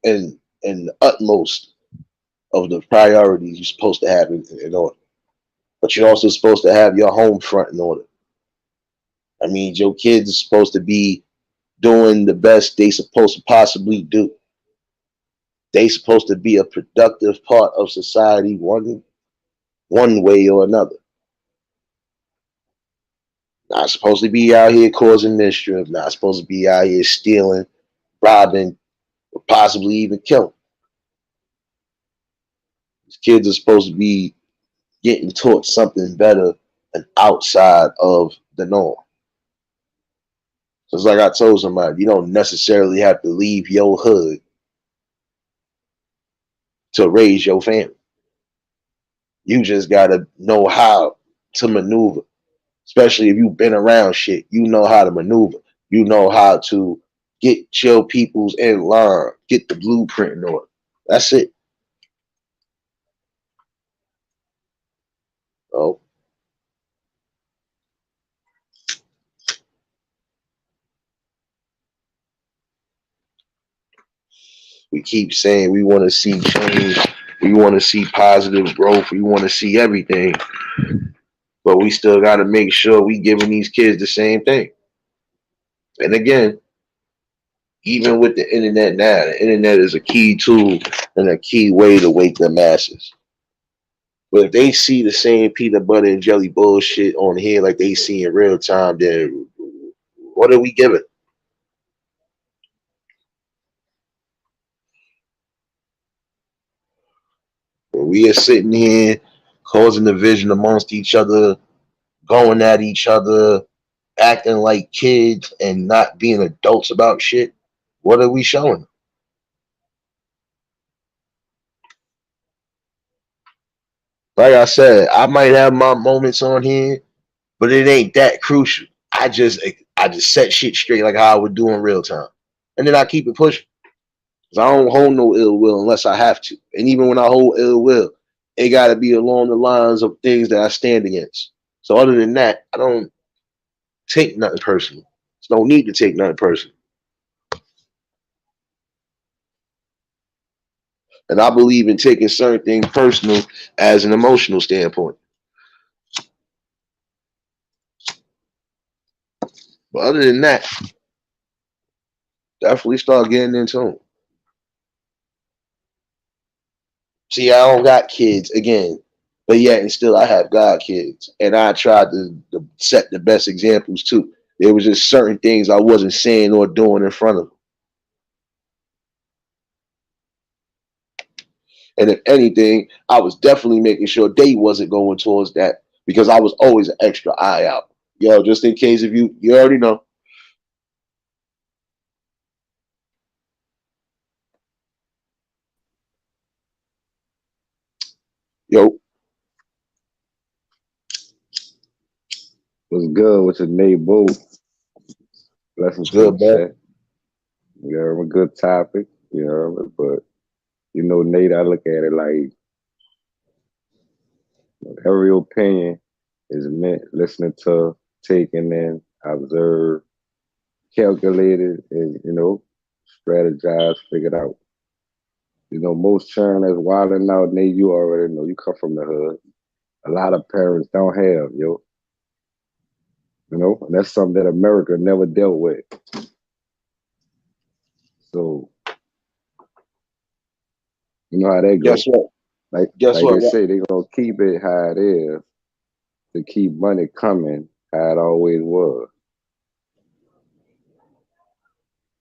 Speaker 1: and utmost of the priorities you're supposed to have in order. But you're also supposed to have your home front in order. I mean, your kids are supposed to be doing the best they supposed to possibly do. They supposed to be a productive part of society one way or another. Not supposed to be out here causing mischief. Not supposed to be out here stealing, robbing, or possibly even killing. These kids are supposed to be getting taught something better and outside of the norm. Just like I told somebody, you don't necessarily have to leave your hood to raise your family. You just gotta know how to maneuver. Especially if you've been around shit, you know how to maneuver. You know how to get your peoples in line, get the blueprint in order. That's it. Oh, We keep saying we want to see change. We want to see positive growth. We want to see everything. But we still got to make sure we giving these kids the same thing. And again, even with the internet now, the internet is a key tool and a key way to wake the masses. But if they see the same peanut butter and jelly bullshit on here like they see in real time, then what are we giving? When we are sitting here causing division amongst each other, going at each other, acting like kids and not being adults about shit, what are we showing? Like I said, I might have my moments on here, but it ain't that crucial. I just set shit straight like how I would do in real time, and then I keep it pushing. 'Cause I don't hold no ill will unless I have to, and even when I hold ill will, it got to be along the lines of things that I stand against. So other than that, I don't take nothing personal. There's no need to take nothing personal, and I believe in taking certain things personal as an emotional standpoint. But other than that, definitely start getting into them. See, I don't got kids again, but yet and still I have God kids, and I tried to set the best examples too. There was just certain things I wasn't saying or doing in front of them, and if anything, I was definitely making sure they wasn't going towards that because I was always an extra eye out. Yo, just in case if you already know. Yo,
Speaker 2: Was good with your neighbor.
Speaker 1: what's
Speaker 2: Blessings to the
Speaker 1: good, man?
Speaker 2: chat. You know, a good topic. You know, but Nate, I look at it like every opinion is meant listening to, taking in, observe, calculated, and strategize, figured out. Most children that's wilding out, Nate, you already know. You come from the hood. A lot of parents don't have, yo. And that's something that America never dealt with. So you know how that
Speaker 1: Guess
Speaker 2: go.
Speaker 1: what?
Speaker 2: Like
Speaker 1: Guess
Speaker 2: like they
Speaker 1: what?
Speaker 2: say, they gonna keep it how it is to keep money coming how it always was.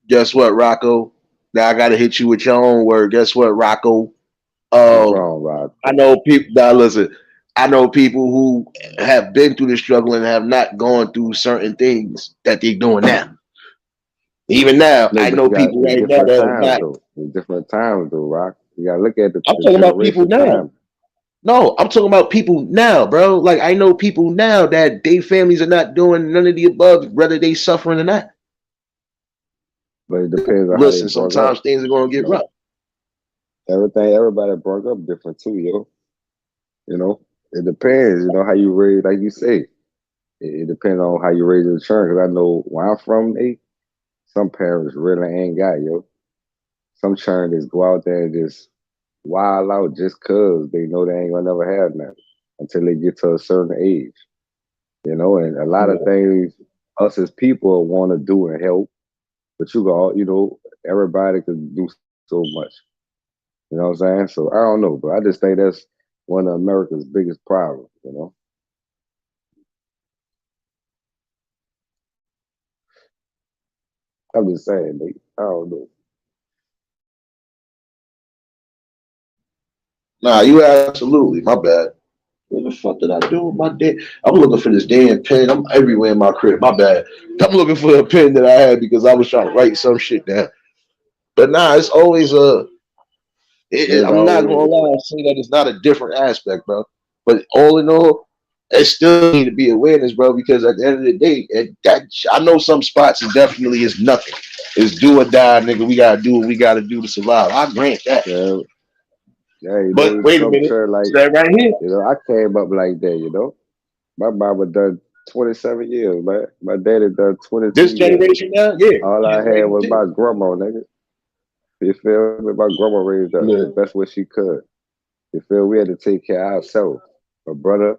Speaker 1: Guess what, Rocco? Now I gotta hit you with your own word. Guess what, Rocco?
Speaker 2: What's
Speaker 1: Um,
Speaker 2: wrong, Rod?
Speaker 1: I know people. Now listen, I know people who have been through the struggle and have not gone through certain things that they're doing now. Even now,
Speaker 2: No,
Speaker 1: I
Speaker 2: but
Speaker 1: know
Speaker 2: you got
Speaker 1: people
Speaker 2: it's
Speaker 1: right now
Speaker 2: different
Speaker 1: that have
Speaker 2: times
Speaker 1: not.
Speaker 2: though. It's different times though, Rock. You gotta look at
Speaker 1: I'm
Speaker 2: the
Speaker 1: talking about people
Speaker 2: generation
Speaker 1: now.
Speaker 2: time.
Speaker 1: No, I'm talking about people now, bro. Like I know people now that their families are not doing none of the above, whether they suffering or not.
Speaker 2: But it depends on how they
Speaker 1: Listen,
Speaker 2: brought up.
Speaker 1: sometimes things are gonna
Speaker 2: You
Speaker 1: get
Speaker 2: know,
Speaker 1: rough.
Speaker 2: everybody brought up different too, yo. You know, it depends. How you raise, like you say. It depends on how you raise your children. Cause I know where I'm from, some parents really ain't got, yo. Some children just go out there and just wild out just cause they know they ain't gonna never have nothing until they get to a certain age. And a lot of things us as people want to do and help, but everybody could do so much. You know what I'm saying? So I don't know, but I just think that's one of America's biggest problems. I'm just saying, I don't know.
Speaker 1: Nah, you absolutely. My bad. What the fuck did I do with my day? I'm looking for this damn pen. I'm everywhere in my crib. My bad. I'm looking for a pen that I had because I was trying to write some shit down. But nah, it's always a.
Speaker 2: There's
Speaker 1: I'm not gonna
Speaker 2: always
Speaker 1: lie and say that it's not a different aspect, bro. But all in all, it still need to be awareness, bro. Because at the end of the day, I know some spots it definitely is nothing. It's do or die, nigga. We gotta do what we gotta do to survive. I grant that.
Speaker 2: yeah, yeah,
Speaker 1: But wait a
Speaker 2: some
Speaker 1: minute,
Speaker 2: church like
Speaker 1: stay right here.
Speaker 2: I came up like that. My mama done 27 years, man. My daddy done
Speaker 1: This
Speaker 2: 22 years.
Speaker 1: generation now, yeah,
Speaker 2: All I
Speaker 1: kids
Speaker 2: had
Speaker 1: raising
Speaker 2: was
Speaker 1: shit.
Speaker 2: my grandma, nigga. You feel me? My grandma raised us the
Speaker 1: Yeah.
Speaker 2: best way she could. You feel we had to take care of ourselves. My brother,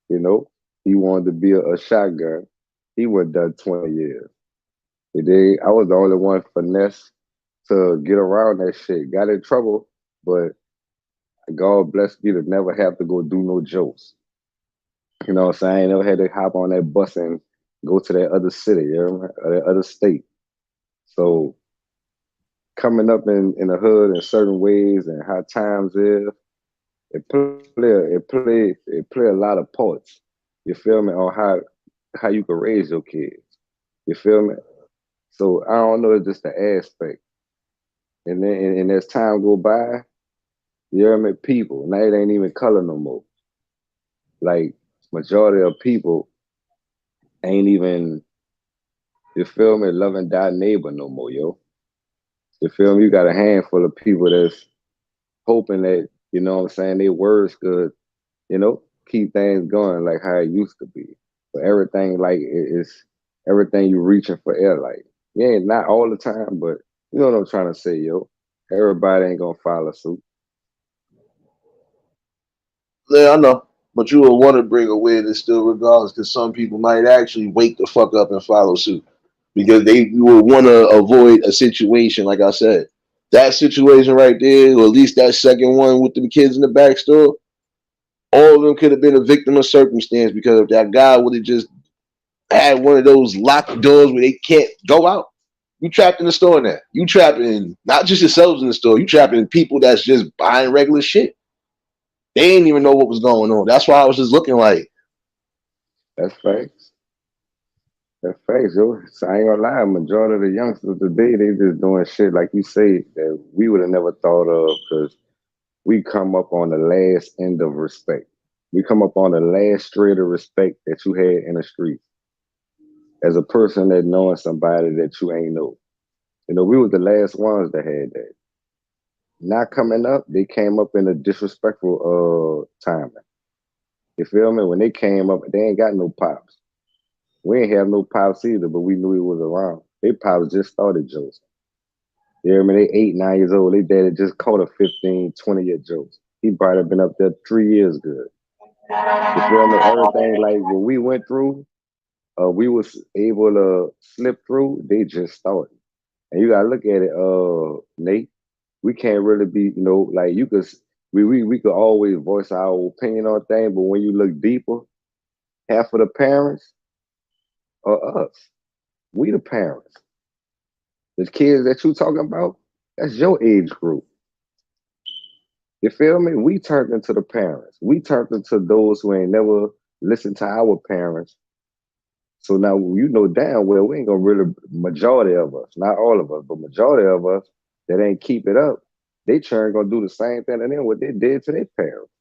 Speaker 2: you know, he wanted to be a shotgun. He went done 20 years. And then I was the only one finesse to get around that shit. Got in trouble, but God blessed me to never have to go do no jokes. You know what I'm saying? I ain't never had to hop on that bus and go to that other city, you know, or that other state. So coming up in the hood in certain ways and how times is, it play a lot of parts. You feel me? On how you can raise your kids. You feel me? So I don't know, it's just the aspect. And then and as time go by, you hear me? People now it ain't even color no more. Like majority of people ain't even, you feel me, loving thy neighbor no more, yo. You feel me? You got a handful of people that's hoping that, you know what I'm saying, they words could, keep things going like how it used to be. But everything like it's everything you reaching for air like. Yeah, not all the time, but you know what I'm trying to say, yo. Everybody ain't gonna follow suit.
Speaker 1: Yeah, I know. But you will want to bring awareness still regardless, because some people might actually wake the fuck up and follow suit. Because you will want to avoid a situation, like I said. That situation right there, or at least that second one with the kids in the back store, all of them could have been a victim of circumstance, because if that guy would have just had one of those locked doors where they can't go out, you trapped in the store now. You trapped in not just yourselves in the store, you trapped in people that's just buying regular shit. They didn't even know what was going on. That's why I was just looking like,
Speaker 2: That's facts. That's facts, yo. So I ain't gonna lie, majority of the youngsters today, they just doing shit like you say that we would have never thought of because we come up on the last end of respect. We come up on the last straight of respect that you had in the street as a person that knowing somebody that you ain't know. You know, we were the last ones that had that. Not coming up, they came up in a disrespectful timing. You feel me? When they came up, they ain't got no pops. We ain't have no pops either, but we knew he was around. They pops just started Joseph. You hear me? They 8, 9 years old. They daddy just caught a 15, 20-year Joseph. He probably been up there 3 years good. You feel me? Everything like what we went through, we was able to slip through. They just started. And you gotta look at it, Nate. We can't really be, like you could we could always voice our opinion on things, but when you look deeper, half of the parents are us. We the parents. The kids that you talking about, that's your age group. You feel me? We turned into the parents. We turned into those who ain't never listened to our parents. So now you know damn well we ain't gonna really majority of us, not all of us, but majority of us that ain't keep it up, they turn gonna do the same thing and then what they did to their parents.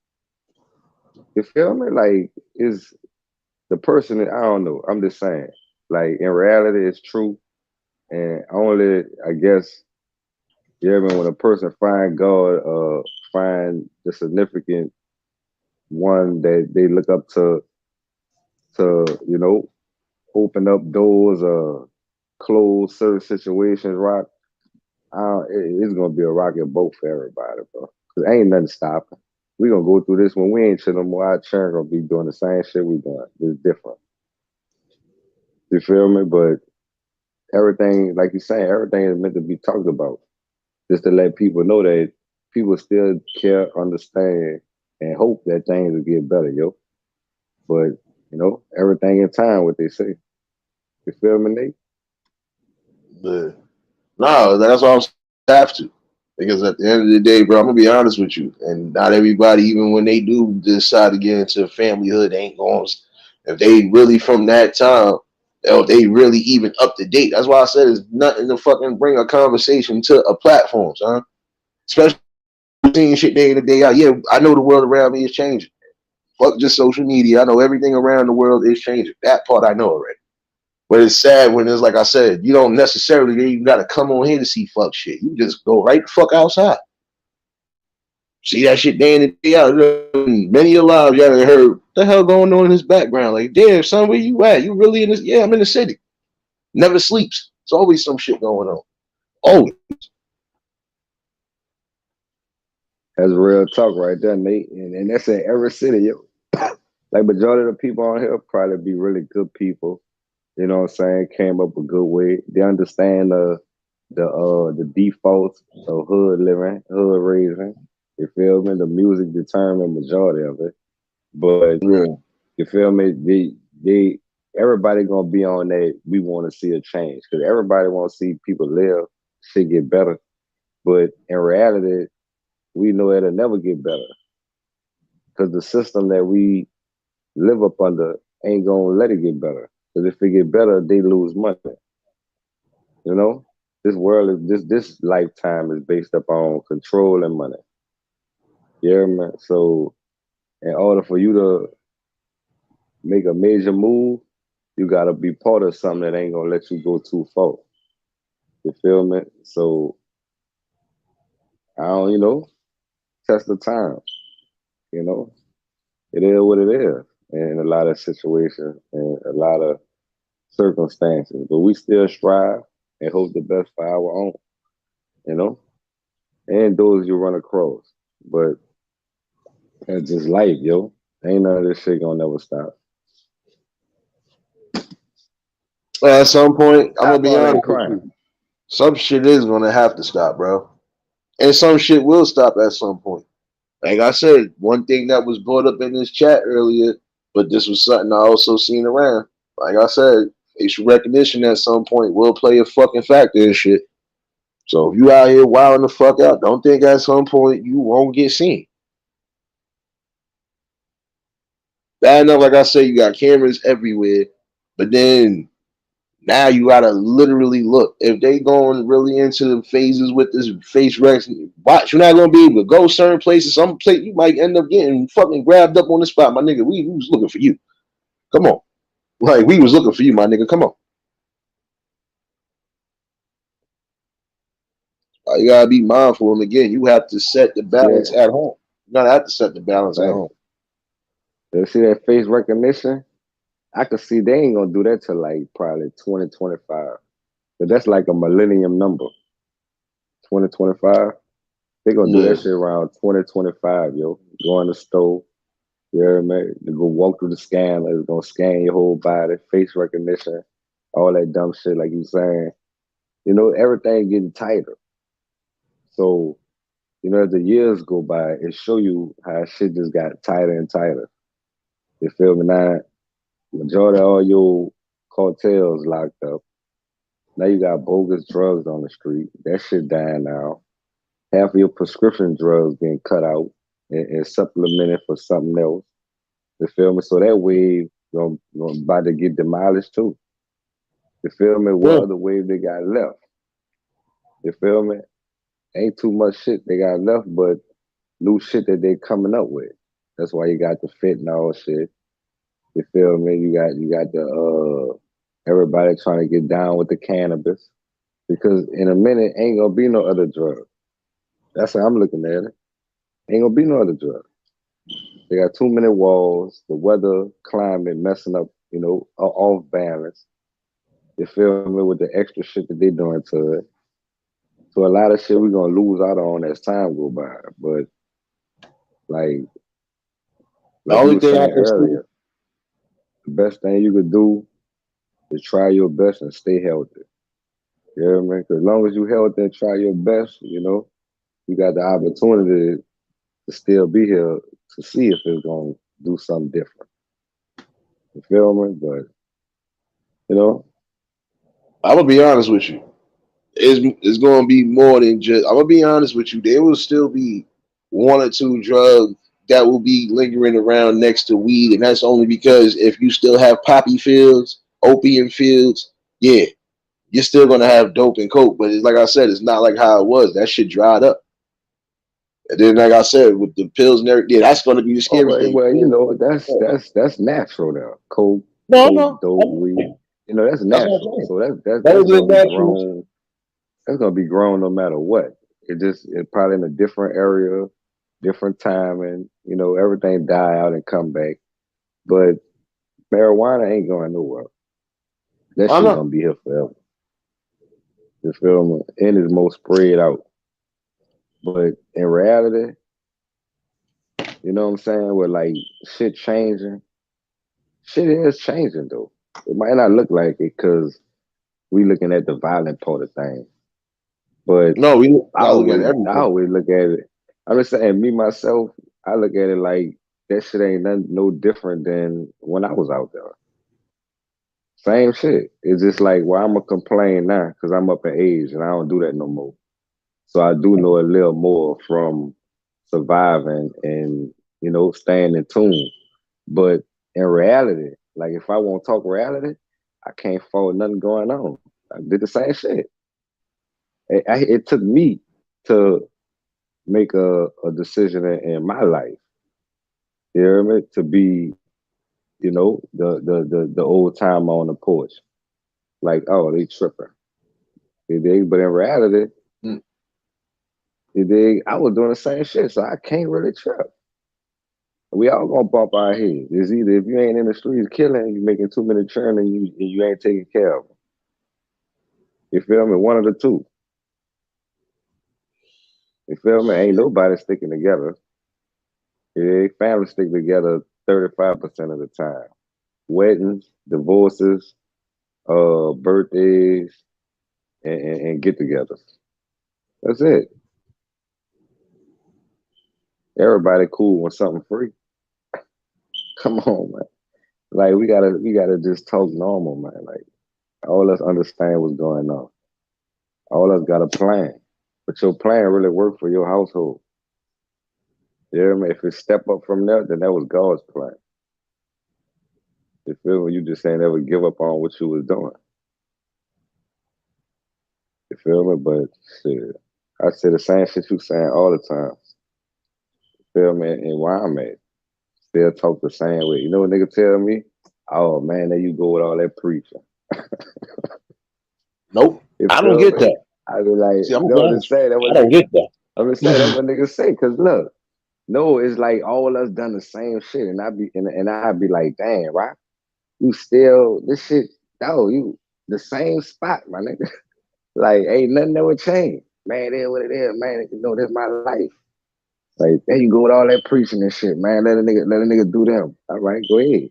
Speaker 2: You feel me? Like is the person that I don't know. I'm just saying. Like in reality it's true. And only I guess when a person find God, find the significant one that they look up to open up doors, close certain situations, rock. It's gonna be a rocket boat for everybody, bro. Cause ain't nothing stopping. We gonna go through this when we ain't shit no more. Our children gonna be doing the same shit we doing. It's different. You feel me? But everything, like you saying, everything is meant to be talked about. Just to let people know that people still care, understand, and hope that things will get better, yo. But everything in time, what they say. You feel me, Nate?
Speaker 1: but no, that's why I'm have to. Because at the end of the day, bro, I'm gonna be honest with you, and not everybody, even when they do decide to get into familyhood, ain't going. If they really from that time, or they really even up to date. That's why I said it's nothing to fucking bring a conversation to a platform, son. Especially seeing shit day in and day out. Yeah, I know the world around me is changing. Fuck just social media. I know everything around the world is changing. That part I know already. But it's sad when it's like I said, you don't necessarily even gotta come on here to see fuck shit. You just go right the fuck outside. See that shit day in and day out. Many of lives you haven't heard what the hell going on in his background. Like, damn, son, where you at? You really in this? Yeah, I'm in the city. Never sleeps. It's always some shit going on. Always.
Speaker 2: That's real talk right there, Nate. And that's in every city, yo. Like majority of the people on here probably be really good people. You know what I'm saying? Came up a good way. They understand the defaults of hood living, hood raising. You feel me? The music determined majority of it. But
Speaker 1: Yeah.
Speaker 2: you feel me? They everybody gonna be on that. We want to see a change because everybody want to see people live, shit get better. But in reality, we know it'll never get better because the system that we live up under ain't gonna let it get better. Because if it get better, they lose money. You know, this world is this lifetime is based upon control and money. Yeah, man. So in order for you to make a major move, you gotta be part of something that ain't gonna let you go too far. You feel me? So I don't, test the time. You know, it is what it is in a lot of situations and a lot of circumstances. But we still strive and hope the best for our own. You know, and those you run across. But that's just life, yo. Ain't none of this shit gonna never stop.
Speaker 1: At some point, I'm gonna be
Speaker 2: Eyeball
Speaker 1: honest
Speaker 2: ain't
Speaker 1: with
Speaker 2: crying.
Speaker 1: you. Some shit is gonna have to stop, bro, and some shit will stop at some point. Like I said, one thing that was brought up in this chat earlier, but this was something I also seen around. Like I said, facial recognition at some point will play a fucking factor in shit. So if you out here wilding the fuck out, don't think at some point you won't get seen. Bad enough, like I said, you got cameras everywhere, but then now you gotta literally look. If they going really into the phases with this face recognition, watch, you're not gonna be able to go certain places. Some place you might end up getting fucking grabbed up on the spot, my nigga. We was looking for you. Come on, like we was looking for you, my nigga. Come on. You gotta be mindful, and again, you have to set the
Speaker 2: See
Speaker 1: balance
Speaker 2: that?
Speaker 1: at home. You gotta have to set the balance at
Speaker 2: Right.
Speaker 1: home.
Speaker 2: You see that face recognition? I could see they ain't gonna do that till like probably 2025. But that's like a millennium number. 2025. They gonna do
Speaker 1: Yeah.
Speaker 2: that shit around 2025, yo. Go in the store, yeah, man. They go walk through the scanner, it's gonna scan your whole body, face recognition, all that dumb shit like you saying. Everything getting tighter. So, as the years go by, it show you how shit just got tighter and tighter. You feel me? Now, majority of all your cartels locked up. Now you got bogus drugs on the street. That shit dying now. Half of your prescription drugs being cut out and supplemented for something else. You feel me? So that wave gonna about to get demolished too. You feel me? What
Speaker 1: Yeah.
Speaker 2: other wave they got left? You feel me? Ain't too much shit they got left, but new shit that they coming up with. That's why you got the fentanyl shit. You feel me? You got the everybody trying to get down with the cannabis because in a minute ain't gonna be no other drug. That's how I'm looking at it. Ain't gonna be no other drug. They got too many walls. The weather, climate messing up. Off balance. You feel me with the extra shit that they doing to it. So a lot of shit we gonna lose out on as time go by. But like
Speaker 1: The
Speaker 2: you
Speaker 1: only
Speaker 2: were
Speaker 1: thing I
Speaker 2: saying
Speaker 1: can see,
Speaker 2: earlier, the best thing you could do is try your best and stay healthy. You know what I mean? Because as long as you healthy and try your best, you got the opportunity to still be here to see if it's gonna do something different. You feel me? But you know,
Speaker 1: I'm gonna be honest with you. It's gonna be more than just. I'm gonna be honest with you. There will still be one or two drugs that will be lingering around next to weed, and that's only because if you still have poppy fields, opium fields, yeah, you're still gonna have dope and coke. But it's like I said, it's not like how it was. That shit dried up. And then, like I said, with the pills and everything, yeah, that's gonna be the
Speaker 2: oh
Speaker 1: scary thing.
Speaker 2: well, that's natural now.
Speaker 1: No,
Speaker 2: Coke,
Speaker 1: no,
Speaker 2: dope, weed. That's
Speaker 1: that's what I'm
Speaker 2: natural.
Speaker 1: saying.
Speaker 2: So
Speaker 1: That
Speaker 2: that's
Speaker 1: is a
Speaker 2: gonna be
Speaker 1: natural.
Speaker 2: grown. That's gonna be grown no matter what. It probably in a different area, different time, and everything die out and come back. But marijuana ain't going nowhere. That
Speaker 1: I
Speaker 2: shit
Speaker 1: know.
Speaker 2: gonna be here forever. You feel me? And it's more spread out. But in reality, You know what I'm saying? With like shit changing. Shit is changing though. It might not look like it because we looking at the violent part of things. But
Speaker 1: No, we gotta look at
Speaker 2: I
Speaker 1: everything.
Speaker 2: always look at it. I'm just saying, me myself, I look at it like that shit ain't nothing no different than when I was out there. Same shit. It's just like, well, I'm gonna complain now because I'm up in age and I don't do that no more. So I do know a little more from surviving and staying in tune. But in reality, like if I want to talk reality, I can't fault nothing going on. I did the same shit. It took me to make a decision in my life. You hear me? To be, the old time on the porch. Like, oh, they tripping. You dig? But in reality,
Speaker 1: Mm.
Speaker 2: you dig? I was doing the same shit, so I can't really trip. We all gonna bump our head. It's either if you ain't in the streets killing, you making too many churn and you ain't taking care of them. You feel me? One of the two. You feel me? Ain't nobody sticking together. Yeah, families stick together 35% of the time. Weddings, divorces, birthdays, and get-togethers. That's it. Everybody cool when something free. Come on, man. Like we gotta just talk normal, man. Like all us understand what's going on. All us got a plan, but your plan really worked for your household. You hear me? If it step up from there, then that was God's plan. You feel me? You just ain't ever give up on what you was doing. You feel me? But shit, I say the same shit you saying all the time. Feel me? And where I'm at, still talk the same way. You know what nigga tell me? Oh man, there you go with all that preaching.
Speaker 1: Nope,
Speaker 2: You
Speaker 1: I don't
Speaker 2: feel
Speaker 1: get
Speaker 2: me?
Speaker 1: that.
Speaker 2: I be like,
Speaker 1: See, I'm gonna be
Speaker 2: no, I'm just
Speaker 1: honest.
Speaker 2: saying that
Speaker 1: I
Speaker 2: what
Speaker 1: don't
Speaker 2: nigga,
Speaker 1: get that.
Speaker 2: I'm just saying that what niggas say. Cause look, no, it's like all us done the same shit, and I be like, damn, right? You still this shit, dog, you the same spot, my nigga. Like, ain't nothing that would change. Man, it is what it is, man. That's my life. Like, there you go with all that preaching and shit, man. Let a nigga do them. All right, go ahead.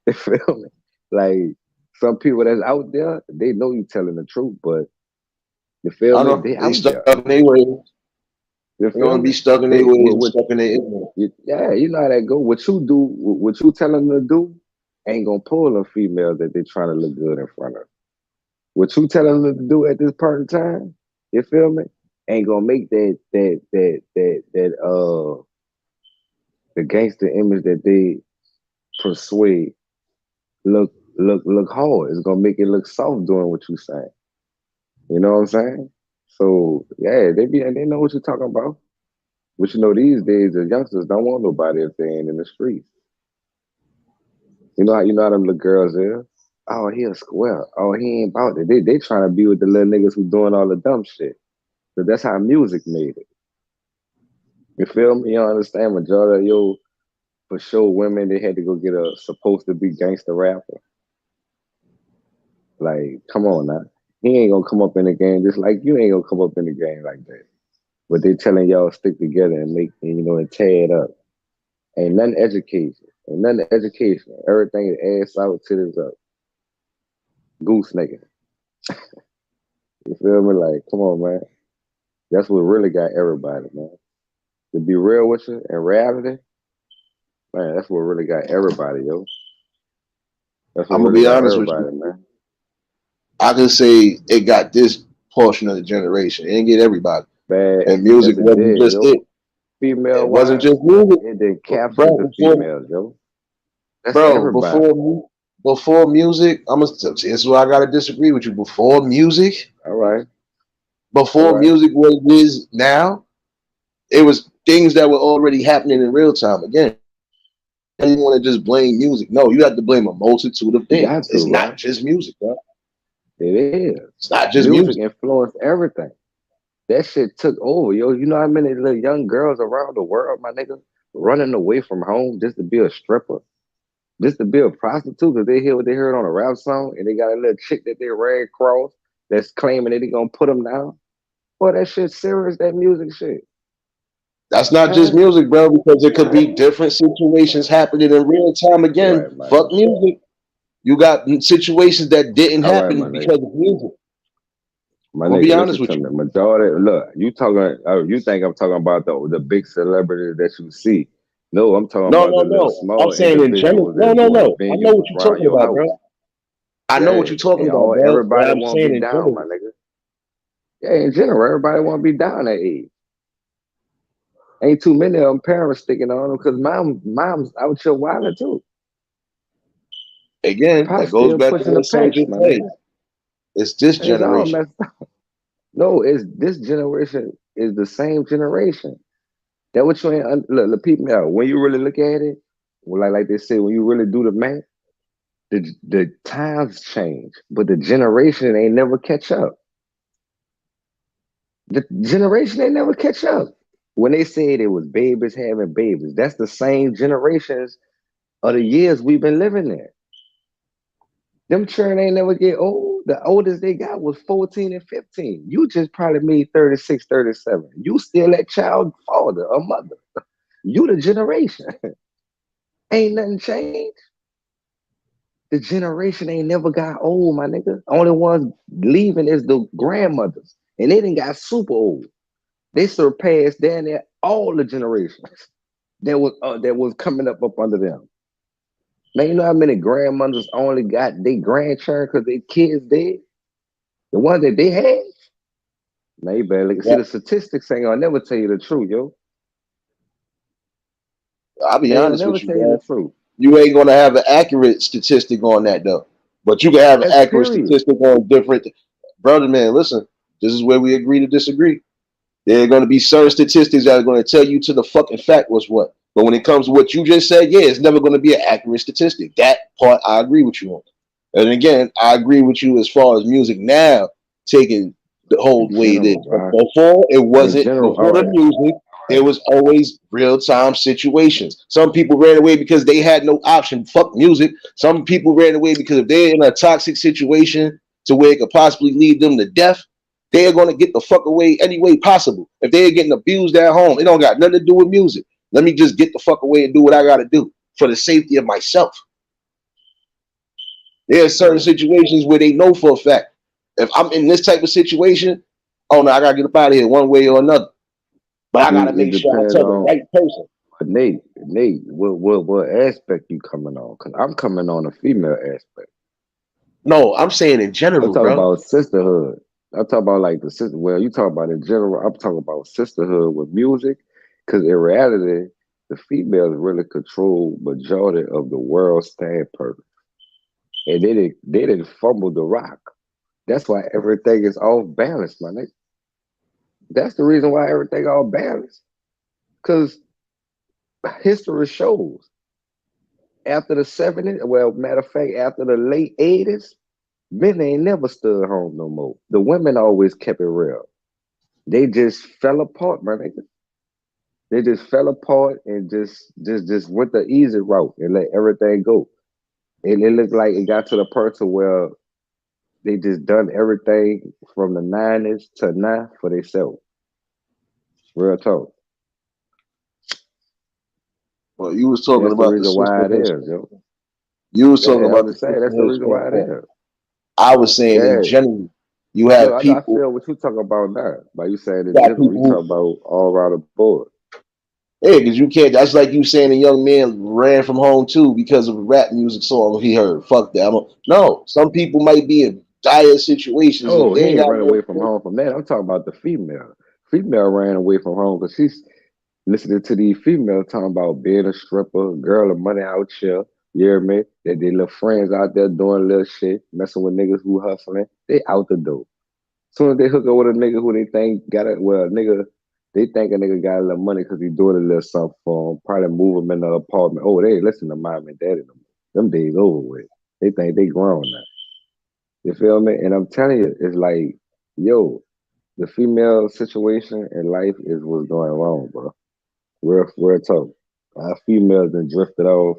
Speaker 2: You feel me? Like, some people that's out there, they know you telling the truth, but you feel
Speaker 1: I
Speaker 2: me?
Speaker 1: don't know.
Speaker 2: They
Speaker 1: They
Speaker 2: out
Speaker 1: stuck
Speaker 2: there.
Speaker 1: in their ways.
Speaker 2: You
Speaker 1: They
Speaker 2: feel
Speaker 1: want to be
Speaker 2: me?
Speaker 1: stuck in their
Speaker 2: They
Speaker 1: ways and
Speaker 2: what
Speaker 1: stuck in their ignorance.
Speaker 2: yeah, you know how that go. What you do, what you tell them to do, ain't gonna pull a female that they trying to look good in front of. What you telling them to do at this point in time, you feel me? Ain't gonna make that the gangster image that they persuade look hard. It's gonna make it look soft doing what you saying. You know what I'm saying? So yeah, they know what you're talking about. But these days the youngsters don't want nobody if they ain't in the streets. You know how them little girls is. Oh, he a square. Oh, he ain't about it. They trying to be with the little niggas who doing all the dumb shit. But that's how music made it. You feel me? You understand? Majority of for sure women they had to go get a supposed to be gangster rapper. Like, come on now. He ain't gonna come up in the game just like you ain't gonna come up in the game like that. But they telling y'all stick together and and tear it up. Ain't nothing education. Ain't nothing education. Everything is ass out, titties up. Goose nigga. You feel me? Like, come on, man. That's what really got everybody, man. To be real with you in reality, man, that's what really got everybody, yo. That's what
Speaker 1: I'm gonna
Speaker 2: really
Speaker 1: be
Speaker 2: got
Speaker 1: honest with you.
Speaker 2: everybody, man.
Speaker 1: I can say it got this portion of the generation. It didn't get everybody.
Speaker 2: Bad.
Speaker 1: And music
Speaker 2: Yes, it
Speaker 1: wasn't
Speaker 2: did,
Speaker 1: just
Speaker 2: yo.
Speaker 1: it.
Speaker 2: Female
Speaker 1: It wasn't
Speaker 2: wise,
Speaker 1: just music,
Speaker 2: it then captured
Speaker 1: bro.
Speaker 2: the females, yo. That's
Speaker 1: Bro,
Speaker 2: everybody.
Speaker 1: before music, I'm gonna. This is where I gotta disagree with you.
Speaker 2: All right. All
Speaker 1: Before
Speaker 2: right.
Speaker 1: music what it is now, it was things that were already happening in real time. Again, I didn't want to just blame music. No, you have to blame a multitude of
Speaker 2: You
Speaker 1: things.
Speaker 2: got to,
Speaker 1: It's
Speaker 2: bro.
Speaker 1: not just music, bro.
Speaker 2: It is.
Speaker 1: It's not just
Speaker 2: Music
Speaker 1: music.
Speaker 2: influenced everything. That shit took over, yo. You know how many little young girls around the world, my nigga, running away from home just to be a stripper, just to be a prostitute because they hear what they heard on a rap song and they got a little chick that they ran across that's claiming that they gonna put them down. Boy, that shit serious, that music shit.
Speaker 1: That's not just
Speaker 2: Man,
Speaker 1: music, bro, because it could be different situations happening in real time.
Speaker 2: all
Speaker 1: Again,
Speaker 2: right, my
Speaker 1: fuck
Speaker 2: nigga.
Speaker 1: music. You got situations that didn't
Speaker 2: All right, my
Speaker 1: happen
Speaker 2: nigga.
Speaker 1: because of music.
Speaker 2: My
Speaker 1: I'm gonna be
Speaker 2: nigga,
Speaker 1: honest
Speaker 2: listen
Speaker 1: with
Speaker 2: to
Speaker 1: you.
Speaker 2: me. Majority, look, you talking? You think I'm talking about the big celebrities that you see? No, I'm talking
Speaker 1: No,
Speaker 2: about
Speaker 1: no,
Speaker 2: the little
Speaker 1: no. I'm
Speaker 2: small
Speaker 1: saying in general.
Speaker 2: individuals
Speaker 1: No,
Speaker 2: that's
Speaker 1: no,
Speaker 2: doing
Speaker 1: no. I know
Speaker 2: venues
Speaker 1: what you're
Speaker 2: around
Speaker 1: talking
Speaker 2: your
Speaker 1: about,
Speaker 2: house.
Speaker 1: bro. I know what
Speaker 2: Yeah,
Speaker 1: you're talking
Speaker 2: and
Speaker 1: about,
Speaker 2: all
Speaker 1: bro. But
Speaker 2: everybody
Speaker 1: I'm
Speaker 2: want to
Speaker 1: saying
Speaker 2: be
Speaker 1: in
Speaker 2: down, my
Speaker 1: general.
Speaker 2: nigga. Yeah, in general, everybody want to be down that age. Ain't too many of them parents sticking on them because mom's out here wilding too.
Speaker 1: Again,
Speaker 2: Pop
Speaker 1: that goes
Speaker 2: still
Speaker 1: back to
Speaker 2: pushing the
Speaker 1: what
Speaker 2: packs,
Speaker 1: Soldier
Speaker 2: my
Speaker 1: said.
Speaker 2: nigga.
Speaker 1: It's this
Speaker 2: And it's all
Speaker 1: generation.
Speaker 2: messed up. No, it's this generation is the same generation. That what you ain't look, people out. When you really look at it, well, like they say, when you really do the math, the times change, but the generation ain't never catch up. The generation ain't never catch up. When they said it was babies having babies, that's the same generations of the years we've been living in. Them children ain't never get old. The oldest they got was 14 and 15. You just probably made 36, 37. You still that child father or mother. You the generation. Ain't nothing changed. The generation ain't never got old, my nigga. Only ones leaving is the grandmothers. And they didn't got super old. They surpassed down there all the generations that was coming up under them. Man, you know how many grandmothers only got their grandchildren because their kids dead? The ones that they had? Man, you better look. See,
Speaker 1: Well,
Speaker 2: the statistics ain't gonna never tell you the truth, yo.
Speaker 1: I'll be
Speaker 2: They ain't gonna
Speaker 1: honest
Speaker 2: never
Speaker 1: with you,
Speaker 2: tell you the
Speaker 1: bro.
Speaker 2: truth.
Speaker 1: You ain't gonna have an accurate statistic on that though. But you can have an
Speaker 2: That's
Speaker 1: accurate
Speaker 2: period.
Speaker 1: statistic on different brother man, listen, this is where we agree to disagree. There are gonna be certain statistics that are gonna tell you to the fucking fact what's what. But when it comes to what you just said, yeah, it's never gonna be an accurate statistic. That part I agree with you on. And again, I agree with you as far as music now taking the whole
Speaker 2: In
Speaker 1: way it is.
Speaker 2: general,
Speaker 1: But
Speaker 2: bro.
Speaker 1: before it
Speaker 2: In
Speaker 1: wasn't
Speaker 2: general, all
Speaker 1: before the
Speaker 2: right.
Speaker 1: music,
Speaker 2: All
Speaker 1: there
Speaker 2: right.
Speaker 1: was always real time situations. Some people ran away because they had no option. Fuck music. Some people ran away because if they're in a toxic situation to where it could possibly lead them to death, they're gonna get the fuck away any way possible. If they're getting abused at home, it don't got nothing to do with music. Let me just get the fuck away and do what I gotta do for the safety of myself. There are certain
Speaker 2: Right.
Speaker 1: situations where they know for a fact if I'm in this type of situation, oh no, I gotta get up out of here one way or another. But I gotta
Speaker 2: See, it
Speaker 1: make sure I
Speaker 2: depends
Speaker 1: tell the
Speaker 2: on
Speaker 1: right person.
Speaker 2: Nate, what aspect you coming on? Cause I'm coming on a female aspect.
Speaker 1: No, I'm saying in
Speaker 2: I'm
Speaker 1: general,
Speaker 2: talking
Speaker 1: bro.
Speaker 2: about sisterhood. I'm talking about like the sister. Well, you talk about in general. I'm talking about sisterhood with music. Cause in reality, the females really control majority of the world's stand purpose, and they didn't fumble the rock. That's why everything is off balance, my nigga. That's the reason why everything off balance. Cause history shows after the 70s, well, matter of fact, after the late 80s, men ain't never stood home no more. The women always kept it real. They just fell apart, my nigga. They just fell apart and just went the easy route and let everything go. And it looked like it got to the point to where they just done everything from the 90s to now for themselves. Real talk.
Speaker 1: Well, you was
Speaker 2: And
Speaker 1: talking
Speaker 2: that's the
Speaker 1: about the
Speaker 2: reason why it
Speaker 1: sisterhood
Speaker 2: is,
Speaker 1: stuff.
Speaker 2: yo.
Speaker 1: You was talking
Speaker 2: Yeah, I'm
Speaker 1: about the
Speaker 2: just saying that's the
Speaker 1: sisterhood
Speaker 2: reason why it
Speaker 1: standpoint.
Speaker 2: is.
Speaker 1: I was saying in
Speaker 2: Yeah.
Speaker 1: general, you
Speaker 2: No,
Speaker 1: have
Speaker 2: I
Speaker 1: people,
Speaker 2: feel what you talking about now. By you saying in
Speaker 1: got
Speaker 2: general, you
Speaker 1: people
Speaker 2: talk about all around the board.
Speaker 1: yeah, because you can't. That's like you saying a young man ran from home too because of a rap music song he heard. Fuck that. No, some people might be in dire situations and if
Speaker 2: No,
Speaker 1: they
Speaker 2: he
Speaker 1: ain't
Speaker 2: ain't
Speaker 1: got
Speaker 2: run away from
Speaker 1: no.
Speaker 2: home from that. I'm talking about the female. Female ran away from home because she's listening to these females talking about being a stripper, girl of money out here. You hear me? That they little friends out there doing little shit, messing with niggas who hustling. They out the door. Soon as they hook up with a nigga who they think got it, well, nigga, they think a nigga got a little money because he doing a little something for them. Probably move him in the apartment. Oh, they listen to mom and daddy. Them days over with. They think they grown now. You feel me? And I'm telling you, it's like, yo, the female situation in life is what's going wrong, bro. Real talk. Our females done drifted off.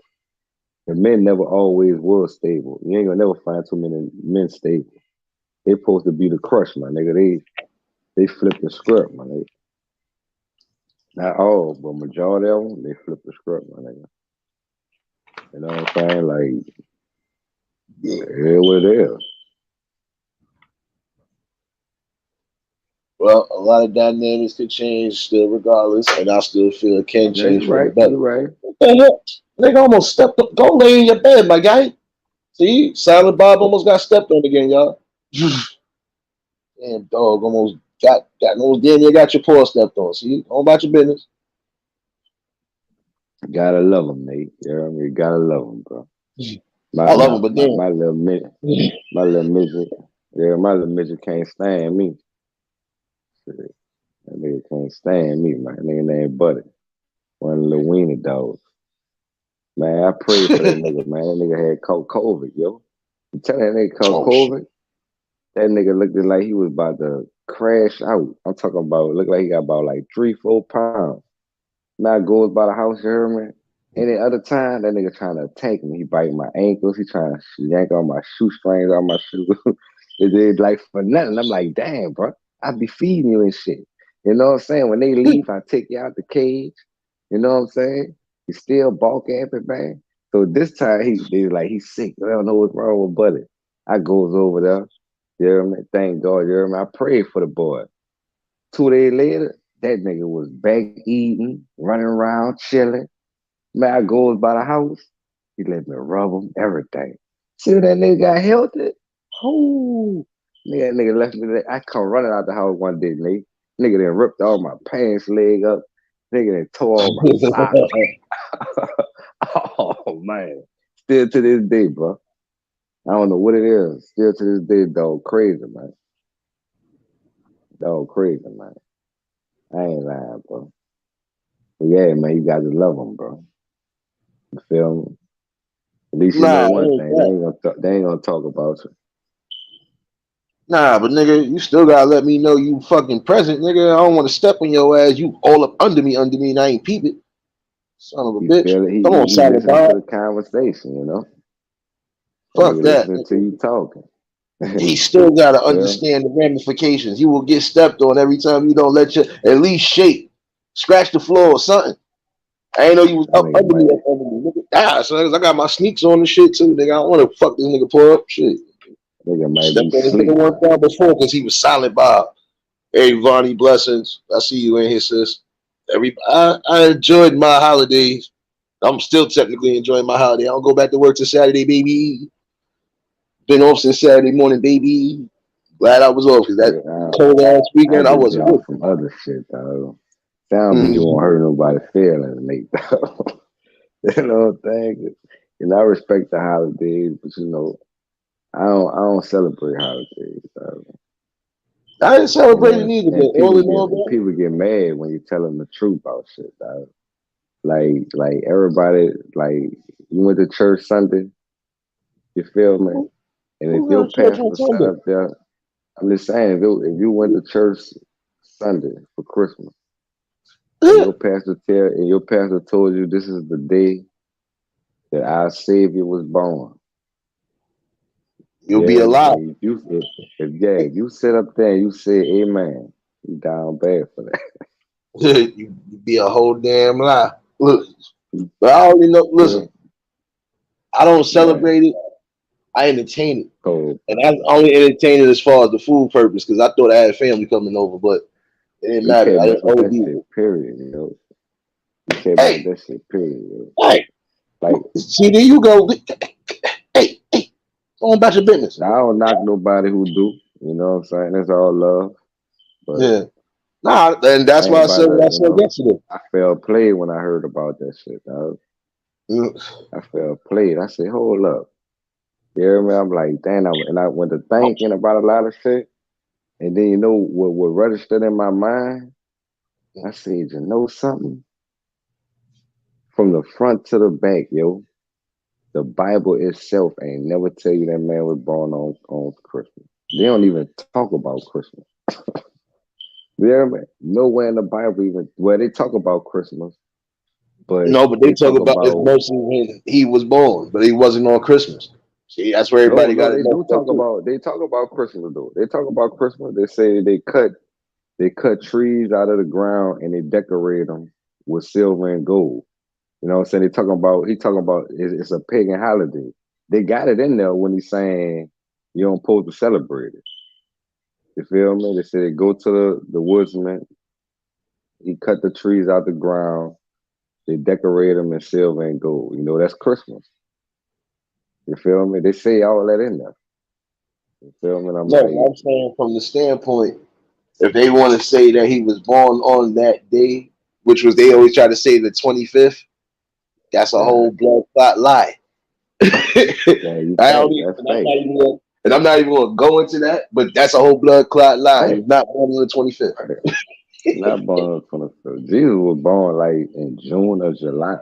Speaker 2: The men never always was stable. You ain't gonna never find too many men stable. They supposed to be the crush, my nigga. They flipped the script, my nigga. Not all, but majority of them, they flip the script, my nigga. You know what I'm saying? Like, here what it is.
Speaker 1: Well, a lot of dynamics could change still, regardless, and I still feel it can
Speaker 2: Yeah, you
Speaker 1: change for the
Speaker 2: right.
Speaker 1: better.
Speaker 2: You right.
Speaker 1: What the hell? Nigga almost stepped up. Go lay in your bed, my guy. See, Silent Bob almost got stepped on again, y'all. Damn dog almost got almost damn near got your paw stepped on. See, all about your business.
Speaker 2: Gotta love them, Nate. You know what I mean? Gotta love them, bro.
Speaker 1: I
Speaker 2: My
Speaker 1: love
Speaker 2: my
Speaker 1: him, but
Speaker 2: my,
Speaker 1: damn.
Speaker 2: my little midget, my little midget. Yeah, my little midget can't stand me. Shit, that nigga can't stand me, man. That nigga named Buddy. One of the little weenie dogs. Man, I prayed for that nigga, man. That nigga had caught COVID, yo. You tell that nigga caught
Speaker 1: Oh shit.
Speaker 2: COVID, that nigga looked like he was about to crash out. I'm talking about looked like he got about like 3, 4 pounds. Now goes by the house, you hear me? Any other time, that nigga trying to attack me. He biting my ankles. He trying to yank all my shoestrings out my shoes. It did like for nothing. I'm like, damn, bro. I be feeding you and shit. You know what I'm saying? When they leave, I take you out the cage. You know what I'm saying? He still balk at me, man. So this time they like he's sick. I don't know what's wrong with Buddy. I goes over there. You hear me? Thank God, you hear me? I prayed for the boy. 2 days later, that nigga was back eating, running around, chilling. Man, I goes by the house. He let me rub him, everything. See when that nigga got healthy? Oh, nigga left me there. I come running out the house one day, nigga. Nigga then ripped all my pants leg up. Nigga then tore all my socks. Oh, man. Still to this day, bro. I don't know what it is. Still to this day, dog, crazy, man. Dog, crazy, man. I ain't lying, bro. But yeah, man, you got to love them, bro. You feel me? At least you know
Speaker 1: Nah, it
Speaker 2: one
Speaker 1: ain't
Speaker 2: thing. They
Speaker 1: that.
Speaker 2: ain't gonna talk, they ain't gonna talk about you.
Speaker 1: Nah, but nigga, you still gotta let me know you fucking present, nigga. I don't want to step on your ass. You all up under me, and I ain't peep it. Son of a
Speaker 2: He
Speaker 1: bitch.
Speaker 2: feel it.
Speaker 1: Come on,
Speaker 2: He
Speaker 1: Silent
Speaker 2: listening
Speaker 1: Bob.
Speaker 2: to the conversation. You know, that
Speaker 1: Fuck
Speaker 2: nigga
Speaker 1: that.
Speaker 2: listening to you talking.
Speaker 1: He still gotta
Speaker 2: Yeah,
Speaker 1: understand the ramifications. You will get stepped on every time you don't let your at least shake, scratch the floor or something. I ain't know you was
Speaker 2: that
Speaker 1: up
Speaker 2: nigga
Speaker 1: under me,
Speaker 2: might.
Speaker 1: up under me. Nigga, ah, son, I got my sneaks on and shit too, nigga. I don't want to fuck this nigga pour up shit.
Speaker 2: Nigga might be
Speaker 1: Stepped on this nigga
Speaker 2: asleep,
Speaker 1: one
Speaker 2: man.
Speaker 1: time before because he was Silent Bob. Hey, Vonnie, blessings. I see you in here, sis. I enjoyed my holidays. I'm still technically enjoying my holiday. I don't go back to work till Saturday, baby. Been off since Saturday morning, baby. Glad I was off because that
Speaker 2: Nigga,
Speaker 1: cold ass
Speaker 2: I
Speaker 1: weekend, I
Speaker 2: just be
Speaker 1: wasn't
Speaker 2: on
Speaker 1: good.
Speaker 2: some other shit, though. Sound like you won't
Speaker 1: Mhm.
Speaker 2: hurt nobody's feelings, Nate. Though. You know what I'm saying? You know, I respect the holidays, but you know, I don't celebrate holidays. Though.
Speaker 1: I didn't
Speaker 2: You
Speaker 1: celebrate it
Speaker 2: know,
Speaker 1: either,
Speaker 2: and
Speaker 1: but all in all,
Speaker 2: people get mad when you tell them the truth about shit. Though. Like everybody, like you went to church Sunday, you feel me?
Speaker 1: man,
Speaker 2: And if
Speaker 1: who
Speaker 2: your
Speaker 1: got church on
Speaker 2: pastor sat
Speaker 1: Sunday?
Speaker 2: up there, I'm just saying, if you went to church Sunday for Christmas, and your pastor told you this is the day that our Savior was born,
Speaker 1: You'll be
Speaker 2: yeah,
Speaker 1: alive.
Speaker 2: and if you sit up there and you say Amen, you down bad for that.
Speaker 1: You be a whole damn lie. Look, but I already know.
Speaker 2: Yeah,
Speaker 1: Listen, I don't
Speaker 2: man,
Speaker 1: celebrate it. I entertain it.
Speaker 2: cold.
Speaker 1: And I only entertained it as far as the food purpose because I thought I had family coming over, but it didn't
Speaker 2: You
Speaker 1: matter.
Speaker 2: can't
Speaker 1: I
Speaker 2: mess
Speaker 1: didn't
Speaker 2: with that
Speaker 1: OD.
Speaker 2: shit. Period. You know, you can't mess with
Speaker 1: Hey,
Speaker 2: that shit. Period. Yo.
Speaker 1: hey,
Speaker 2: Like
Speaker 1: see, there you go. Hey, hey, go on about your business.
Speaker 2: I don't knock nobody who do. You know what I'm saying? It's all love. But
Speaker 1: Yeah. Nah, and
Speaker 2: I
Speaker 1: that's
Speaker 2: ain't
Speaker 1: why I
Speaker 2: about
Speaker 1: said
Speaker 2: to,
Speaker 1: what I
Speaker 2: you
Speaker 1: said
Speaker 2: know,
Speaker 1: yesterday.
Speaker 2: I felt played when I heard about that shit, dog.
Speaker 1: Mm,
Speaker 2: I felt played. I said, hold up. You hear me? I'm like, damn, and I went to thinking about a lot of shit. And then you know what registered in my mind? I said, you know something? From the front to the back, yo, the Bible itself ain't never tell you that man was born on Christmas. They don't even talk about Christmas. You hear me? Nowhere in the Bible even where they talk about Christmas, but
Speaker 1: No, but they
Speaker 2: they
Speaker 1: talk
Speaker 2: talk
Speaker 1: about it's
Speaker 2: about
Speaker 1: mostly when he was born, but he wasn't on Christmas. See, that's where
Speaker 2: no,
Speaker 1: everybody
Speaker 2: no,
Speaker 1: got it messed up too.
Speaker 2: they talk about Christmas though. They talk about Christmas. They say they cut They cut trees out of the ground and they decorate them with silver and gold. You know what I'm saying? He talking about it's a pagan holiday. They got it in there when he's saying you don't supposed to celebrate it. You feel me? They said go to the woodsman. He cut the trees out the ground. They decorate them in silver and gold. You know, that's Christmas. You feel me? They say all that in there. You feel me? And I'm
Speaker 1: No,
Speaker 2: like,
Speaker 1: I'm saying from the standpoint, if they want to say that he was born on that day, which was they always try to say the 25th, that's a
Speaker 2: nah,
Speaker 1: whole blood clot lie.
Speaker 2: yeah, you
Speaker 1: I don't
Speaker 2: fake.
Speaker 1: even,
Speaker 2: That's fake.
Speaker 1: and I'm not even going to go into that, but that's a whole blood clot lie.
Speaker 2: Right.
Speaker 1: He's not born on the 25th.
Speaker 2: Right. Not born on the 25th. Jesus was born like in June or July.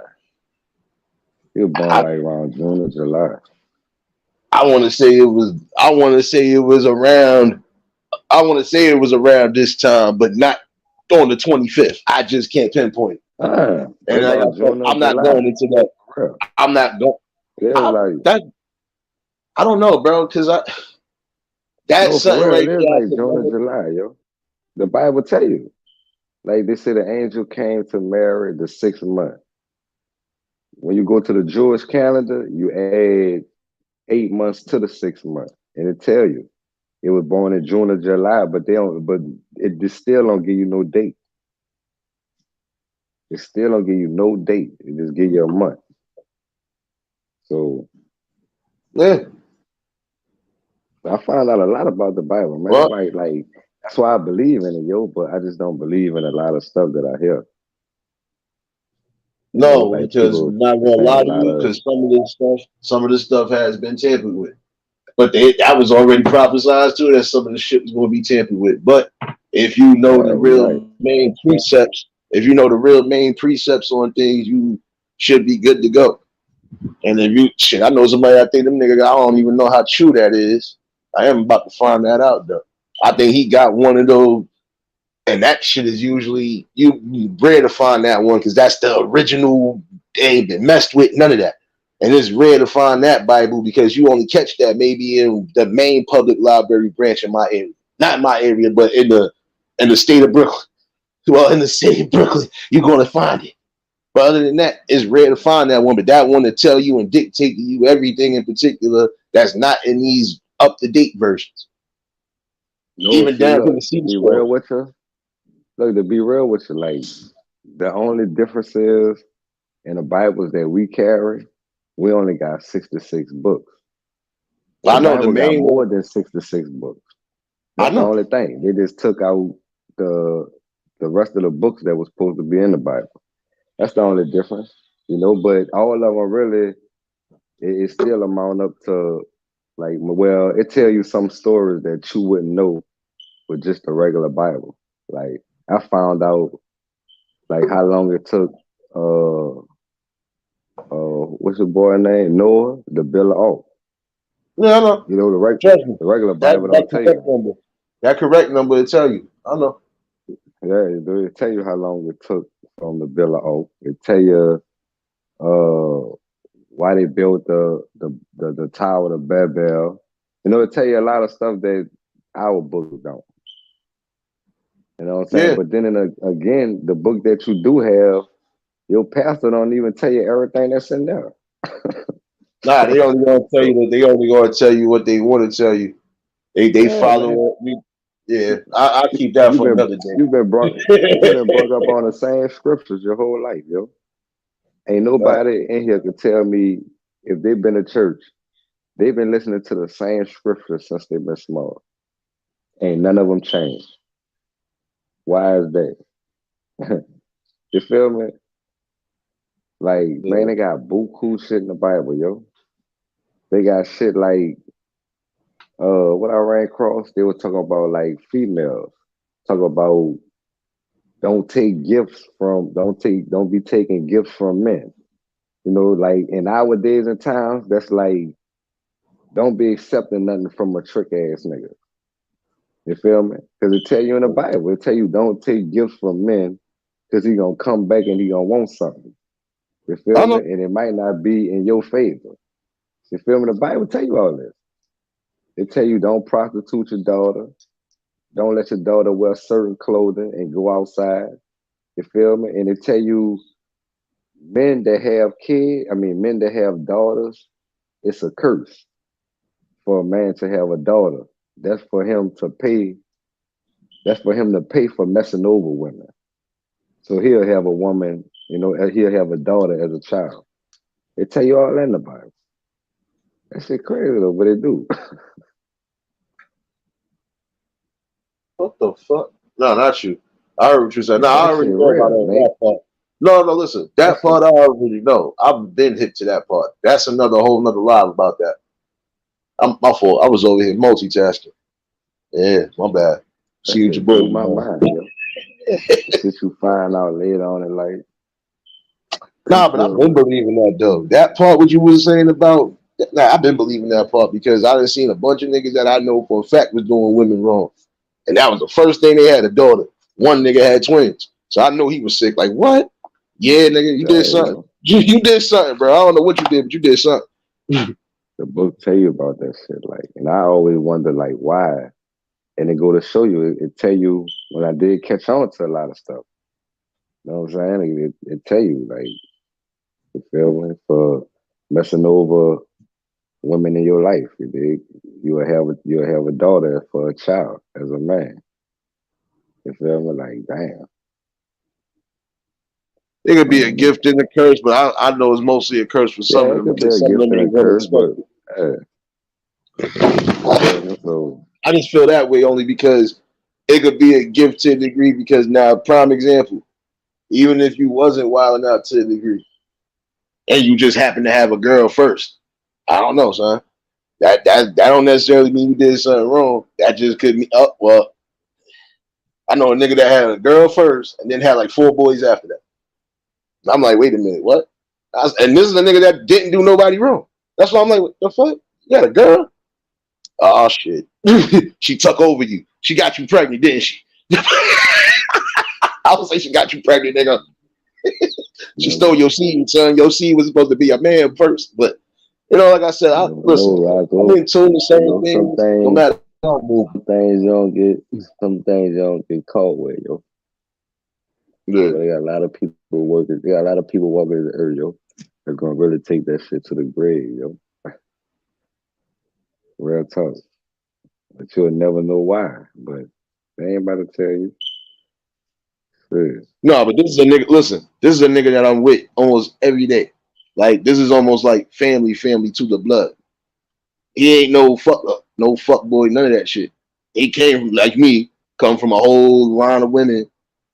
Speaker 2: He was born
Speaker 1: I,
Speaker 2: like around June or July.
Speaker 1: I want to say it was. I want to say it was around. I want to say it was around this time, but not on the 25th. I just can't pinpoint. And like I
Speaker 2: About
Speaker 1: said,
Speaker 2: June or
Speaker 1: I'm not
Speaker 2: July.
Speaker 1: going into that.
Speaker 2: Real.
Speaker 1: I'm not going.
Speaker 2: It was like
Speaker 1: That I don't know, bro, because that's
Speaker 2: no, for
Speaker 1: something
Speaker 2: real.
Speaker 1: right
Speaker 2: It is
Speaker 1: there. I
Speaker 2: like
Speaker 1: could
Speaker 2: June or
Speaker 1: never.
Speaker 2: July, yo. The Bible tell you. Like they say, the angel came to Mary the 6th month. When you go to the Jewish calendar, you add 8 months to the 6th month, and it tell you it was born in June or July. But they don't. But it just still don't give you no date. It still don't give you no date. It just give you a month. So
Speaker 1: Yeah.
Speaker 2: I found out a lot about the Bible, man.
Speaker 1: Well,
Speaker 2: Like that's why I believe in it, yo. But I just don't believe in a lot of stuff that I hear. You know,
Speaker 1: no,
Speaker 2: like
Speaker 1: because
Speaker 2: people
Speaker 1: I'm not gonna
Speaker 2: saying a
Speaker 1: lie to
Speaker 2: lot
Speaker 1: you,
Speaker 2: of
Speaker 1: because some of this stuff has been tampered with. But that was already prophesized too that some of the shit was going to be tampered with. But if you know the
Speaker 2: you're right.
Speaker 1: real main precepts, if you know the real main precepts on things, you should be good to go. And if you shit, I know somebody. I think them nigga. I don't even know how true that is. I am about to find that out though. I think he got one of those, and that shit is usually you rare to find that one because that's the original. They ain't been messed with, none of that. And it's rare to find that Bible because you only catch that maybe in the main public library branch in my area, not in my area, but in the state of Brooklyn. Well, in the city of Brooklyn, you're gonna find it. But other than that, it's rare to find that one. But that one to tell you and dictate to you everything in particular that's not in these up to date versions,
Speaker 2: No,
Speaker 1: even
Speaker 2: see,
Speaker 1: down to
Speaker 2: look,
Speaker 1: the sea
Speaker 2: be
Speaker 1: story.
Speaker 2: real with you. Look, to be real with you, like the only difference is in the Bibles that we carry, we only got 66 books. The
Speaker 1: I know the
Speaker 2: Bible got
Speaker 1: main
Speaker 2: more
Speaker 1: one.
Speaker 2: than 66 books.
Speaker 1: I
Speaker 2: That's the
Speaker 1: know.
Speaker 2: only thing. They just took out the the rest of the books that was supposed to be in the Bible. That's the only difference, you know. But all of them really, it still amount up to like, well, it tell you some stories that you wouldn't know with just a regular Bible. Like I found out like how long it took. What's your boy name? Noah, the Bill of Ark.
Speaker 1: Yeah, I know.
Speaker 2: You know
Speaker 1: Trust me.
Speaker 2: the regular
Speaker 1: That
Speaker 2: Bible
Speaker 1: that
Speaker 2: don't tell
Speaker 1: correct
Speaker 2: you.
Speaker 1: number. That correct number will tell you. I know.
Speaker 2: Yeah, it tell you how long it took from the Bill of Ark. It tell you why they built the Tower of Babel. You know, it tell you a lot of stuff that our books don't. You know what I'm saying?
Speaker 1: Yeah.
Speaker 2: But then again, the book that you do have, your pastor don't even tell you everything that's in there.
Speaker 1: Nah, they only gonna tell you
Speaker 2: So
Speaker 1: that they only gonna tell you what they want to tell you. They
Speaker 2: yeah,
Speaker 1: follow
Speaker 2: man,
Speaker 1: what we. Yeah, I keep that
Speaker 2: you've
Speaker 1: for
Speaker 2: been
Speaker 1: another
Speaker 2: you've been brought you've
Speaker 1: day.
Speaker 2: been brought up on the same scriptures your whole life, yo. Ain't
Speaker 1: Right.
Speaker 2: nobody in here can tell me if they've been to church, they've been listening to the same scriptures since they've been small. Ain't none of them changed. Why is that? You feel me? Like, man,
Speaker 1: Yeah.
Speaker 2: they got buku shit in the Bible, yo. They got shit like what I ran across, they were talking about like females. Talk about don't be taking gifts from men. You know, like in our days and times, that's like don't be accepting nothing from a trick ass nigga. You feel me? Because it tell you in the Bible, it tell you don't take gifts from men because he gonna come back and he gonna want something. You
Speaker 1: I
Speaker 2: feel me?
Speaker 1: know.
Speaker 2: And it might not be in your favor. You feel me? The Bible tell you all this. It tell you don't prostitute your daughter. Don't let your daughter wear certain clothing and go outside. You feel me? And they tell you men that have daughters, it's a curse for a man to have a daughter. That's for him to pay. That's for him to pay for messing over women. So he'll have a woman, he'll have a daughter as a child. They tell you all that in the Bible. That shit crazy though, but they do.
Speaker 1: What the fuck? No, not you. I heard what you said. No, I
Speaker 2: That shit
Speaker 1: already know about
Speaker 2: real, man.
Speaker 1: that part. No, no, listen.
Speaker 2: That
Speaker 1: That
Speaker 2: shit,
Speaker 1: part I already know. I've been hip to that part. That's another whole nother live about that. My fault. I was over here multitasking. Yeah, my bad.
Speaker 2: that
Speaker 1: See what your
Speaker 2: shit
Speaker 1: boy
Speaker 2: blew my
Speaker 1: was
Speaker 2: mind, yo. The shit you find out later on in life. You
Speaker 1: Nah, but I've
Speaker 2: feel
Speaker 1: been
Speaker 2: me?
Speaker 1: believing that though. That part, what you was saying about, nah, I've been believing that part because I done seen a bunch of niggas that I know for a fact was doing women wrong, and that was the first thing they had a daughter. One nigga had twins, so I know he was sick. Like what? Yeah, nigga, you did
Speaker 2: Right,
Speaker 1: something.
Speaker 2: yo.
Speaker 1: You did something, bro. I don't know what you did, but you did something.
Speaker 2: The book tell you about that shit, like, and I always wonder, like, why. And it go to show you, it tell you when I did catch on to a lot of stuff. You know what I'm saying? It tell you, like, you feel me? For messing over women in your life, you dig? You'll have a daughter for a child as a man. You feel me? Like, damn.
Speaker 1: It could be a
Speaker 2: Mhm.
Speaker 1: gift and a curse, but I know it's mostly a curse for some
Speaker 2: Yeah,
Speaker 1: of
Speaker 2: it
Speaker 1: them
Speaker 2: could be
Speaker 1: because
Speaker 2: a
Speaker 1: some of
Speaker 2: gift
Speaker 1: them
Speaker 2: and a
Speaker 1: ain't gonna
Speaker 2: curse,
Speaker 1: expect
Speaker 2: but
Speaker 1: it.
Speaker 2: you feel me? So
Speaker 1: I just feel that way only because it could be a gift to a degree. Because now, prime example, even if you wasn't wilding out to a degree, and you just happen to have a girl first, I don't know, son. That don't necessarily mean you did something wrong. That just could mean, oh well. I know a nigga that had a girl first and then had like 4 boys after that. I'm like, wait a minute, what? And this is a nigga that didn't do nobody wrong. That's why I'm like, what the fuck? You got a girl? Oh shit. She took over you. She got you pregnant, didn't she? I would say she got you pregnant, nigga. She
Speaker 2: never,
Speaker 1: stole your seed, son. Your seed was supposed to be a man first. But like I said, I
Speaker 2: never know,
Speaker 1: listen, I'm
Speaker 2: Rocco.
Speaker 1: in tune to
Speaker 2: You
Speaker 1: certain
Speaker 2: know,
Speaker 1: things, no matter how I move.
Speaker 2: some things you don't get caught with, yo.
Speaker 1: Yeah.
Speaker 2: So they got a lot of people working. They got a lot of people walking the earth, yo. That's gonna really take that shit to the grave, yo. Real talk. But you'll never know why. But they ain't about to tell you. Shit.
Speaker 1: No, but this is a nigga. Listen, this is a nigga that I'm with almost every day. Like this is almost like family to the blood. He ain't no fuck up, no fuck boy, none of that shit. He came from like me, come from a whole line of women,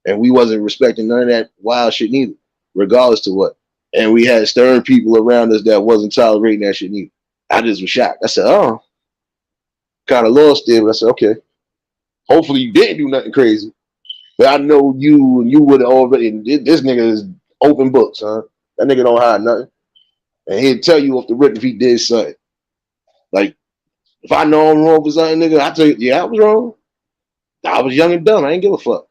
Speaker 1: and we wasn't respecting none of that wild shit neither, regardless to what. And we had stern people around us that wasn't tolerating that shit neither. I just was shocked. I said, oh, kind of lost it. But I said, okay, hopefully you didn't do nothing crazy. But I know you would have already. This nigga is open books, huh? That nigga don't hide nothing, and he'll tell you off the rip if he did something. Like if I know I'm wrong for something, nigga, I tell you, yeah, I was wrong. I was young and dumb. I ain't give a fuck.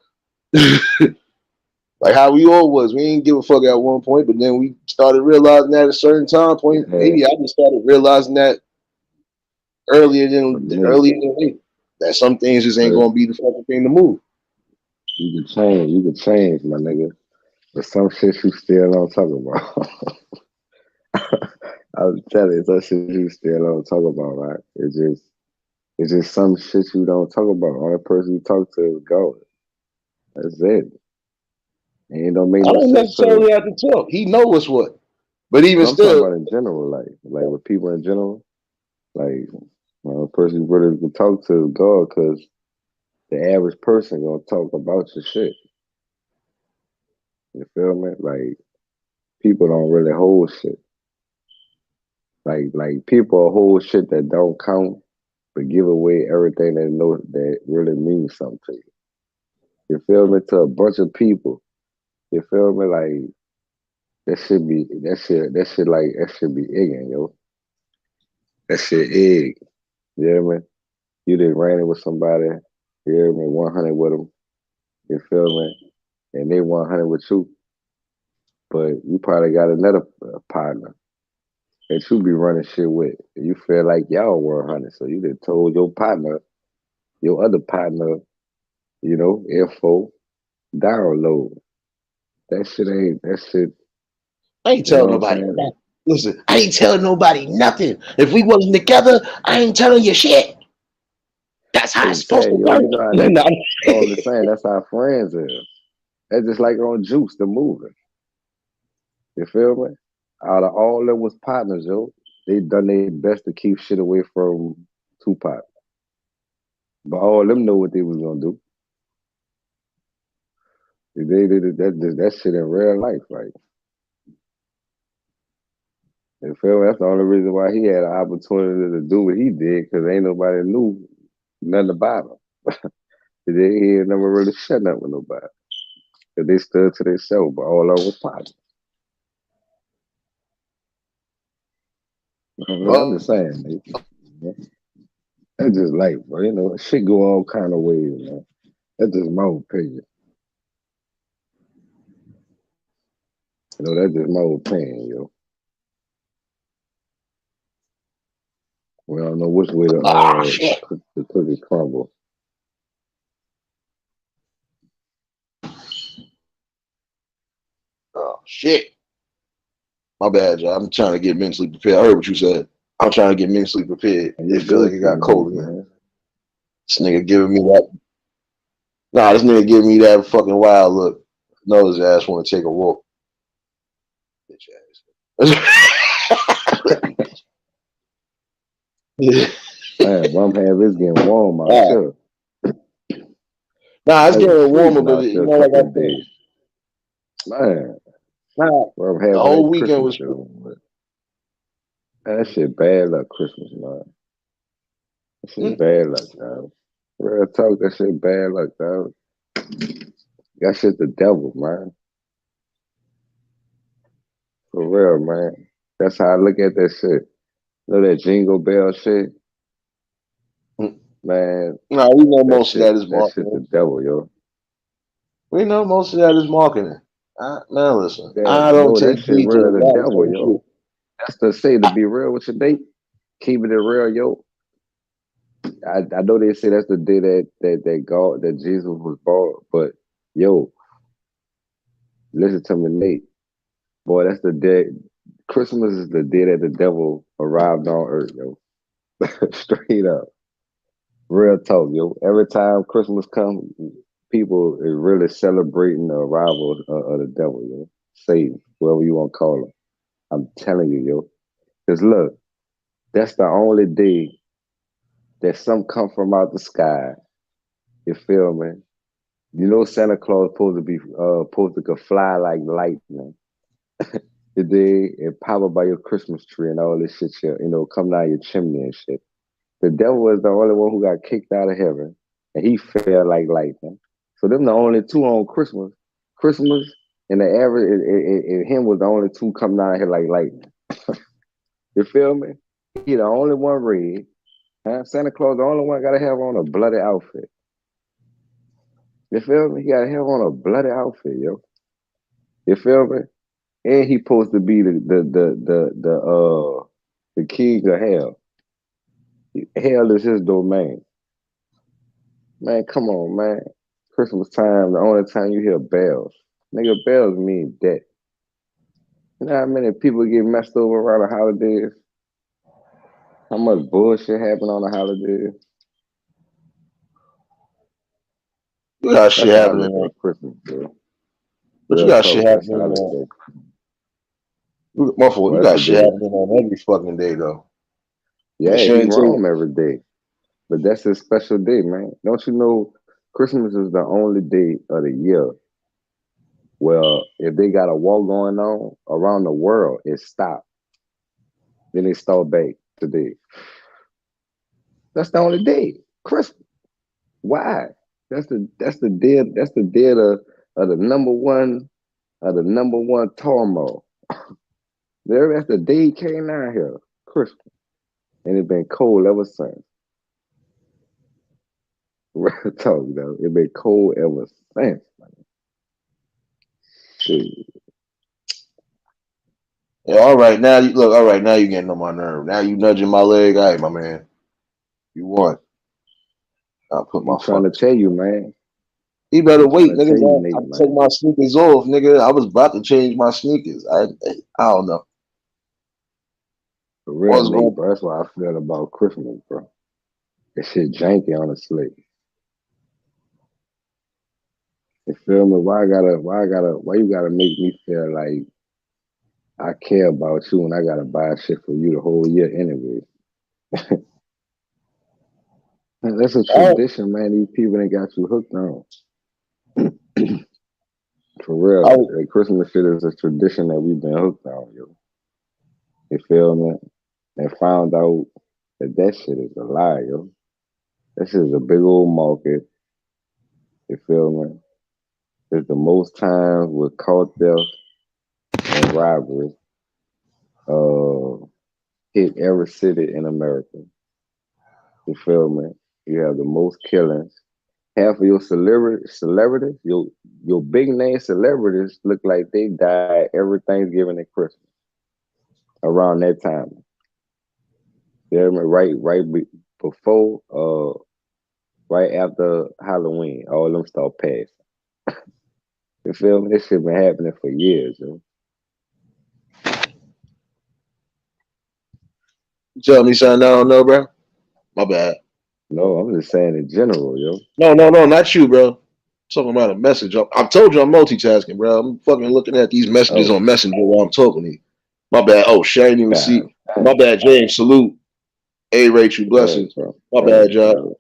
Speaker 1: Like how we all was. We ain't give a fuck at one point, but then we started realizing that at a certain time point.
Speaker 2: Yeah,
Speaker 1: Maybe I just started realizing that
Speaker 2: for me,
Speaker 1: earlier than later. That some things just ain't
Speaker 2: but
Speaker 1: gonna be the fucking thing to move.
Speaker 2: you can change. You can change, my nigga. But some shit you still don't talk about. I was telling you, some shit you still don't talk about, right? It's just some shit you don't talk about. Only person you talk to is God. That's it. And it don't make
Speaker 1: I
Speaker 2: no
Speaker 1: don't
Speaker 2: sense to.
Speaker 1: necessarily have to talk. He know what's what. But even
Speaker 2: No, I'm talking
Speaker 1: still,
Speaker 2: about in general, like with people in general. Like, the person you really can talk to is God, because the average person gonna talk about your shit. You feel me? Like people don't really hold shit. Like people hold shit that don't count, but give away everything they know that really means something to you. You feel me? To a bunch of people. You feel me? Like that should be ignorant, yo. That shit egg. You hear me? You did ran it with somebody. You hear me? 100 with them. You feel me? And they 100 with you. But you probably got another partner that you be running shit with. And you feel like y'all were 100. So you done told your partner, your other partner, info, download. That shit,
Speaker 1: I ain't
Speaker 2: you know
Speaker 1: telling
Speaker 2: what I'm
Speaker 1: nobody
Speaker 2: saying?
Speaker 1: nothing. Listen, I ain't telling nobody nothing. If we wasn't together, I ain't telling you shit. That's how it's supposed to
Speaker 2: Exactly, yo.
Speaker 1: work.
Speaker 2: You know how
Speaker 1: No.
Speaker 2: that's all I'm saying. That's how friends is. That's just like on Juice, the movie. You feel me? Out of all them was partners, yo. They done their best to keep shit away from Tupac. But all of them know what they was gonna do. They did that shit in real life, like you feel me? That's the only reason why he had an opportunity to do what he did, because ain't nobody knew nothing about him. He ain't never really shut up with nobody. Cause they stood to themselves, but all of them was partners. I'm just saying, man. That's just life, bro. Shit go all kind of ways, man. That's just my opinion. That's just my opinion, yo. We don't know which way to
Speaker 1: Oh shit.
Speaker 2: cook the cookie crumble.
Speaker 1: Oh shit. My bad, y'all. I'm trying to get mentally prepared. I heard what you said. I'm trying to get mentally prepared.
Speaker 2: And you
Speaker 1: It feel like
Speaker 2: good,
Speaker 1: it got
Speaker 2: King H,
Speaker 1: cold again.
Speaker 2: man.
Speaker 1: This nigga giving me that. Nah, this nigga giving me that fucking wild look. No, his ass want to take a walk. Bitch ass.
Speaker 2: Man, Birmingham is getting warm out
Speaker 1: Nah,
Speaker 2: here.
Speaker 1: nah, it's
Speaker 2: It was
Speaker 1: getting warmer,
Speaker 2: freezing
Speaker 1: but
Speaker 2: out
Speaker 1: you
Speaker 2: here a
Speaker 1: know, like
Speaker 2: couple
Speaker 1: I
Speaker 2: of
Speaker 1: said,
Speaker 2: days. Man,
Speaker 1: nah, the
Speaker 2: Birmingham
Speaker 1: whole
Speaker 2: ain't
Speaker 1: weekend
Speaker 2: Christmas
Speaker 1: was.
Speaker 2: though. Man, that shit bad luck Christmas, man. That shit bad luck, man. Real talk, that shit bad luck, dog. That shit the devil, man. For real, man. That's how I look at that shit. That jingle bell shit, man.
Speaker 1: Nah, we know
Speaker 2: That
Speaker 1: most of
Speaker 2: shit,
Speaker 1: that is
Speaker 2: that shit the
Speaker 1: marketing.
Speaker 2: devil, yo.
Speaker 1: We know most of that is marketing. Man, listen,
Speaker 2: That
Speaker 1: I don't
Speaker 2: no, that
Speaker 1: take
Speaker 2: shit
Speaker 1: heed to
Speaker 2: real
Speaker 1: the
Speaker 2: the devil,
Speaker 1: marketing shit.
Speaker 2: yo. That's to say to be real with your date. Keeping it real, yo. I know they say that's the day that God that Jesus was born, but yo, listen to me, Nate. Boy, that's the day. Christmas is the day that the devil arrived on earth, yo. Straight up. Real talk, yo. Every time Christmas comes, people is really celebrating the arrival of the devil, yo. Satan, whoever you want to call him. I'm telling you, yo. Because look, that's the only day that some come from out the sky. You feel me? Santa Claus supposed to could fly like lightning. Today and pop up by your Christmas tree and all this shit, come down your chimney and shit. The devil is the only one who got kicked out of heaven, and he fell like lightning. So them the only two on Christmas. Christmas and the average and him was the only two coming out here like lightning. You feel me? He the only one red. Huh? Santa Claus the only one gotta have on a bloody outfit. You feel me? He gotta have on a bloody outfit, yo. You feel me? And he supposed to be the king of hell. Hell is his domain. Man, come on, man. Christmas time, the only time you hear bells. Nigga, bells mean death. You know how many people get messed over around the holidays? How much bullshit happen on the holidays?
Speaker 1: You got shit
Speaker 2: That's how I
Speaker 1: happening
Speaker 2: look
Speaker 1: on,
Speaker 2: at Christmas, bro.
Speaker 1: but you
Speaker 2: Real
Speaker 1: got shit
Speaker 2: talk, that's how I
Speaker 1: happening
Speaker 2: look
Speaker 1: on.
Speaker 2: at
Speaker 1: My fault. You
Speaker 2: Well, that's
Speaker 1: got
Speaker 2: the
Speaker 1: shit
Speaker 2: day.
Speaker 1: happening on every fucking day though. Make
Speaker 2: Yeah,
Speaker 1: sure
Speaker 2: he
Speaker 1: you take.
Speaker 2: roam every day. But that's his special day, man. Don't you know Christmas is the only day of the year where if they got a war going on around the world, it stopped. Then they start back today. That's the only day. Christmas. Why? That's the day of the number one turmoil. There, that's the day he came out here. Christmas. And it been cold ever since. Real talk though. It been cold ever since. Shit.
Speaker 1: Yeah, all right, now you look. All right, now you getting on my nerve. Now you nudging my leg. All right, my man. You won. I'll put
Speaker 2: I'm
Speaker 1: my
Speaker 2: trying to
Speaker 1: fucking.
Speaker 2: tell you, man.
Speaker 1: He better
Speaker 2: I'm trying
Speaker 1: wait,
Speaker 2: to tell you,
Speaker 1: nigga. I
Speaker 2: Nate,
Speaker 1: took
Speaker 2: man.
Speaker 1: my sneakers off, nigga. I was about to change my sneakers. I don't know.
Speaker 2: For real,
Speaker 1: What's
Speaker 2: Nate,
Speaker 1: going
Speaker 2: bro. That's why I feel about Christmas, bro. That shit janky, honestly. You feel me? Why you gotta make me feel like I care about you and I gotta buy shit for you the whole year anyway? Man, that's a
Speaker 1: on?
Speaker 2: tradition, man. These people ain't got you hooked on. For
Speaker 1: I,
Speaker 2: real. The Christmas shit is a tradition that we've been hooked on, yo. You feel me? And found out that shit is a lie, yo. That shit is a big old market. You feel me? It's the most times with caught theft and robbery uh hit every city in America. You feel me? You have the most killings. Half of your celebrities, your big name celebrities look like they died every Thanksgiving and Christmas around that time. They're before, right after Halloween, all them start passing. You feel me? This shit been happening for years, yo.
Speaker 1: you tell me something I don't know, bro. My bad.
Speaker 2: No, I'm just saying in general, yo.
Speaker 1: No, not you, bro. Talking about a message. I've told you I'm multitasking, bro. I'm fucking looking at these messages
Speaker 2: Oh,
Speaker 1: on Messenger while I'm talking to you. My bad. Oh, shit, I didn't even
Speaker 2: God,
Speaker 1: see. My
Speaker 2: damn.
Speaker 1: bad, James. Salute. A Rachel,
Speaker 2: Yeah,
Speaker 1: blessings.
Speaker 2: bro.
Speaker 1: My
Speaker 2: Hey,
Speaker 1: bad, Job.
Speaker 2: bro.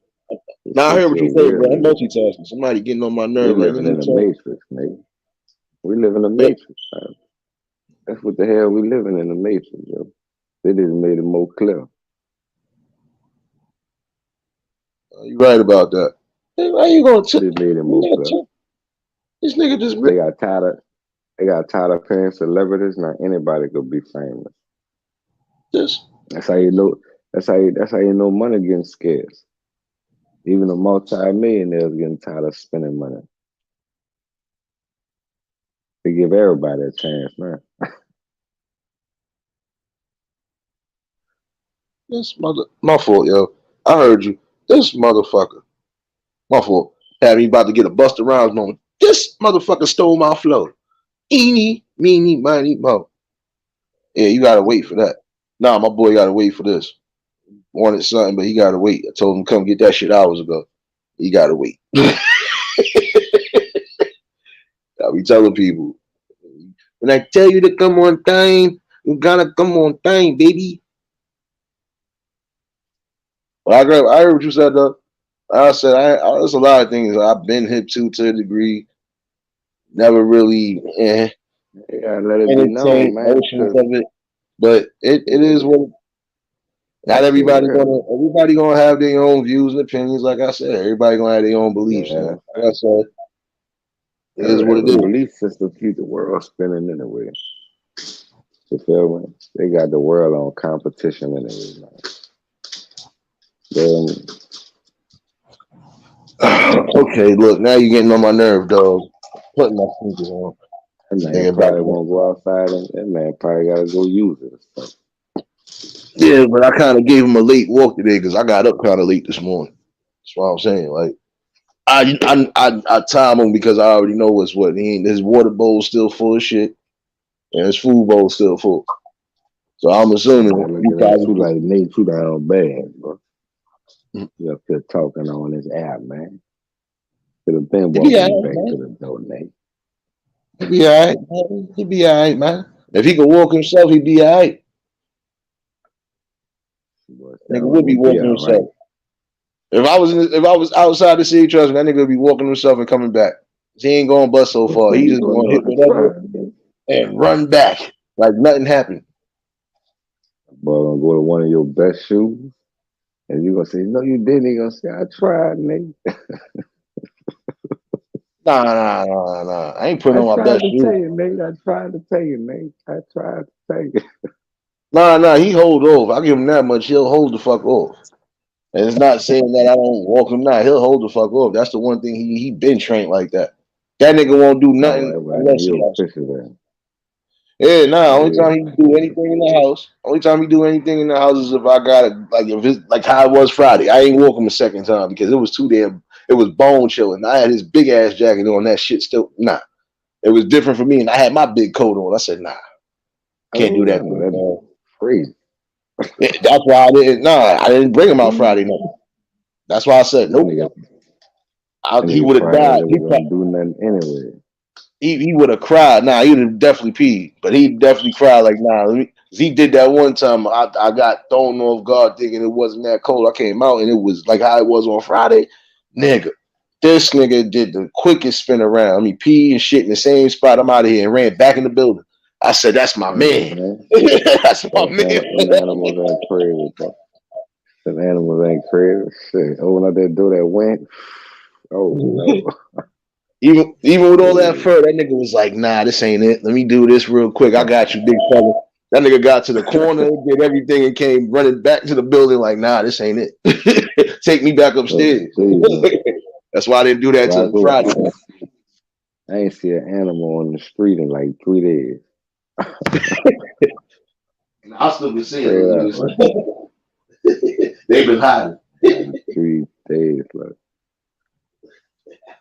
Speaker 2: This
Speaker 1: Now I
Speaker 2: shit
Speaker 1: heard what
Speaker 2: feel
Speaker 1: you said,
Speaker 2: weird,
Speaker 1: bro. I'm
Speaker 2: nigga.
Speaker 1: multitasking. Somebody getting on my
Speaker 2: We
Speaker 1: nerve right now.
Speaker 2: living in the matrix, nigga. We live in the
Speaker 1: Yeah,
Speaker 2: matrix, man. That's what the hell we living in the matrix, yo. They just made it more clear.
Speaker 1: you right about that. Hey, why you gonna
Speaker 2: They just made it more clear.
Speaker 1: this nigga just
Speaker 2: They got tired of they got tired of paying celebrities. Now anybody could be famous.
Speaker 1: this?
Speaker 2: That's how you know. That's how you know money getting scarce. Even the multi-millionaires getting tired of spending money. They give everybody a chance, man.
Speaker 1: This mother, my fault, yo. I heard you. This motherfucker, my fault. Had me about to get a Busta Rhymes moment. This motherfucker stole my flow. Eeny, meeny, miny, mo. Yeah, you gotta wait for that. Nah, my boy gotta wait for this. Wanted something, but he gotta wait. I told him come get that shit hours ago. He gotta wait. I be telling people when I tell you to come on time, you gotta come on time, baby. But I heard what you said though. I said there's a lot of things I've been hip to a degree. Never really
Speaker 2: You gotta let it be known,
Speaker 1: entertained
Speaker 2: man,
Speaker 1: notions
Speaker 2: because
Speaker 1: of it, but it is what. Not
Speaker 2: for real.
Speaker 1: everybody gonna have their own views and opinions. Like I said, everybody gonna have their own beliefs.
Speaker 2: Yeah,
Speaker 1: And like I said, it is what it
Speaker 2: every
Speaker 1: is.
Speaker 2: belief system keep the world spinning anyway. You feel me? They got the world on competition anyway, man. Then
Speaker 1: Okay, look, now you're getting on my nerve, dog. Putting my sneakers on.
Speaker 2: that man
Speaker 1: Nigga back
Speaker 2: probably
Speaker 1: there.
Speaker 2: won't go outside, and that man probably gotta go use it. So,
Speaker 1: Yeah, but I kind of gave him a late walk today because I got up kind of late this morning. That's what I'm saying. Like I time him because I already know what's what. He ain't, his water bowl's still full of shit and his food bowl's still full. So I'm assuming
Speaker 2: man,
Speaker 1: you
Speaker 2: looking at you
Speaker 1: probably
Speaker 2: like Nate, you down bad, bro. You up here talking on this app, man. Could have been
Speaker 1: he be
Speaker 2: walking you
Speaker 1: alright,
Speaker 2: back
Speaker 1: man.
Speaker 2: to the door, Nate.
Speaker 1: He be alright, man. He be alright, man. If he could walk himself, he'd be alright.
Speaker 2: Boy, said
Speaker 1: Nigga
Speaker 2: I'm
Speaker 1: would be
Speaker 2: gonna be
Speaker 1: walking
Speaker 2: all right.
Speaker 1: himself. If I was outside the city trust, that nigga would be walking himself and coming back. He ain't going bust so far.
Speaker 2: So
Speaker 1: He
Speaker 2: you
Speaker 1: just
Speaker 2: gonna
Speaker 1: gonna
Speaker 2: know
Speaker 1: hit
Speaker 2: I
Speaker 1: whatever
Speaker 2: tried, Nate.
Speaker 1: and run back like nothing happened.
Speaker 2: Boy, gonna go to one of your best shoes, and you gonna say, no, you didn't. He gonna say, I tried, Nate.
Speaker 1: Nah. I ain't putting
Speaker 2: I
Speaker 1: on my
Speaker 2: tried
Speaker 1: best
Speaker 2: to tell
Speaker 1: shoe.
Speaker 2: you, Nate. I tried to tell you, Nate. I tried to tell you.
Speaker 1: Nah. He hold off. I give him that much. He'll hold the fuck off. And it's not saying that I don't walk him now. He'll hold the fuck off. That's the one thing he been trained like that. That nigga won't do
Speaker 2: All
Speaker 1: nothing
Speaker 2: right, well,
Speaker 1: unless he
Speaker 2: you'll
Speaker 1: has to.
Speaker 2: push it in.
Speaker 1: Yeah, nah. Only
Speaker 2: Yeah,
Speaker 1: time he do anything in the house. Only time he do anything in the house is if I got it. Like if it's like how it was Friday. I ain't walk him a second time because it it was bone chilling. I had his big ass jacket on. That shit still nah. It was different for me, and I had my big coat on. I said, nah, can't do that.
Speaker 2: That's crazy.
Speaker 1: That's why I didn't. Nah, I didn't bring him out Friday night. That's why I said nope. He would have died.
Speaker 2: He wasn't doing nothing anyway.
Speaker 1: He would have cried. Nah, he would have definitely peed, but he definitely cried like nah. He did that one time. I got thrown off guard thinking it wasn't that cold. I came out and it was like how it was on Friday. Nigga, this nigga did the quickest spin around. I mean, pee and shit in the same spot. I'm out of here and ran back in the building. I said, "That's my man. That's my man."
Speaker 2: Them animals ain't crazy, bro. Them animals ain't crazy. Shit, open up that door that went. Oh no.
Speaker 1: Even with all that fur, that nigga was like, "Nah, this ain't it. Let me do this real quick. I got you, big fella." That nigga got to the corner, did everything, and came running back to the building like, "Nah, this ain't it. Take me back upstairs." That's why I didn't do that till Friday.
Speaker 2: I ain't see an animal on the street in like 3 days.
Speaker 1: I still been seeing it. They've been hiding.
Speaker 2: 3 days,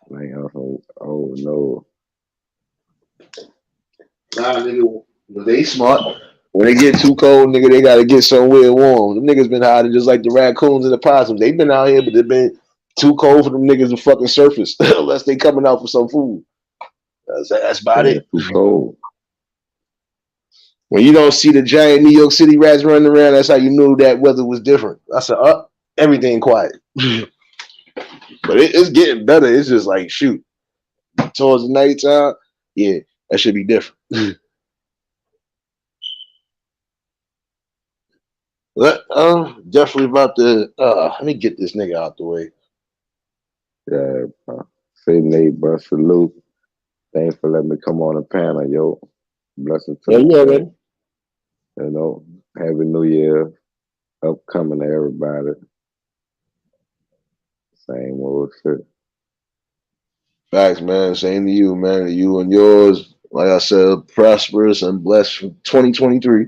Speaker 2: like oh no.
Speaker 1: Nah, nigga, they smart. When they get too cold, nigga, they gotta get somewhere warm. Them niggas been hiding just like the raccoons and the possums. They've been out here, but they've been too cold for them niggas to fucking surface unless they coming out for some food. That's about it.
Speaker 2: Too cold.
Speaker 1: When you don't see the giant New York City rats running around, that's how you knew that weather was different. I said, everything quiet. But it's getting better. It's just like, shoot. Towards the nighttime, yeah, that should be different. Definitely about to let me get this nigga out the way.
Speaker 2: Yeah, say Nate, bro, salute. Thanks for letting me come on the panel, yo. Blessings to you. You know, Happy New Year upcoming to everybody. Same old shit.
Speaker 1: Facts, man. Same to you, man. You and yours, like I said, prosperous and blessed for 2023.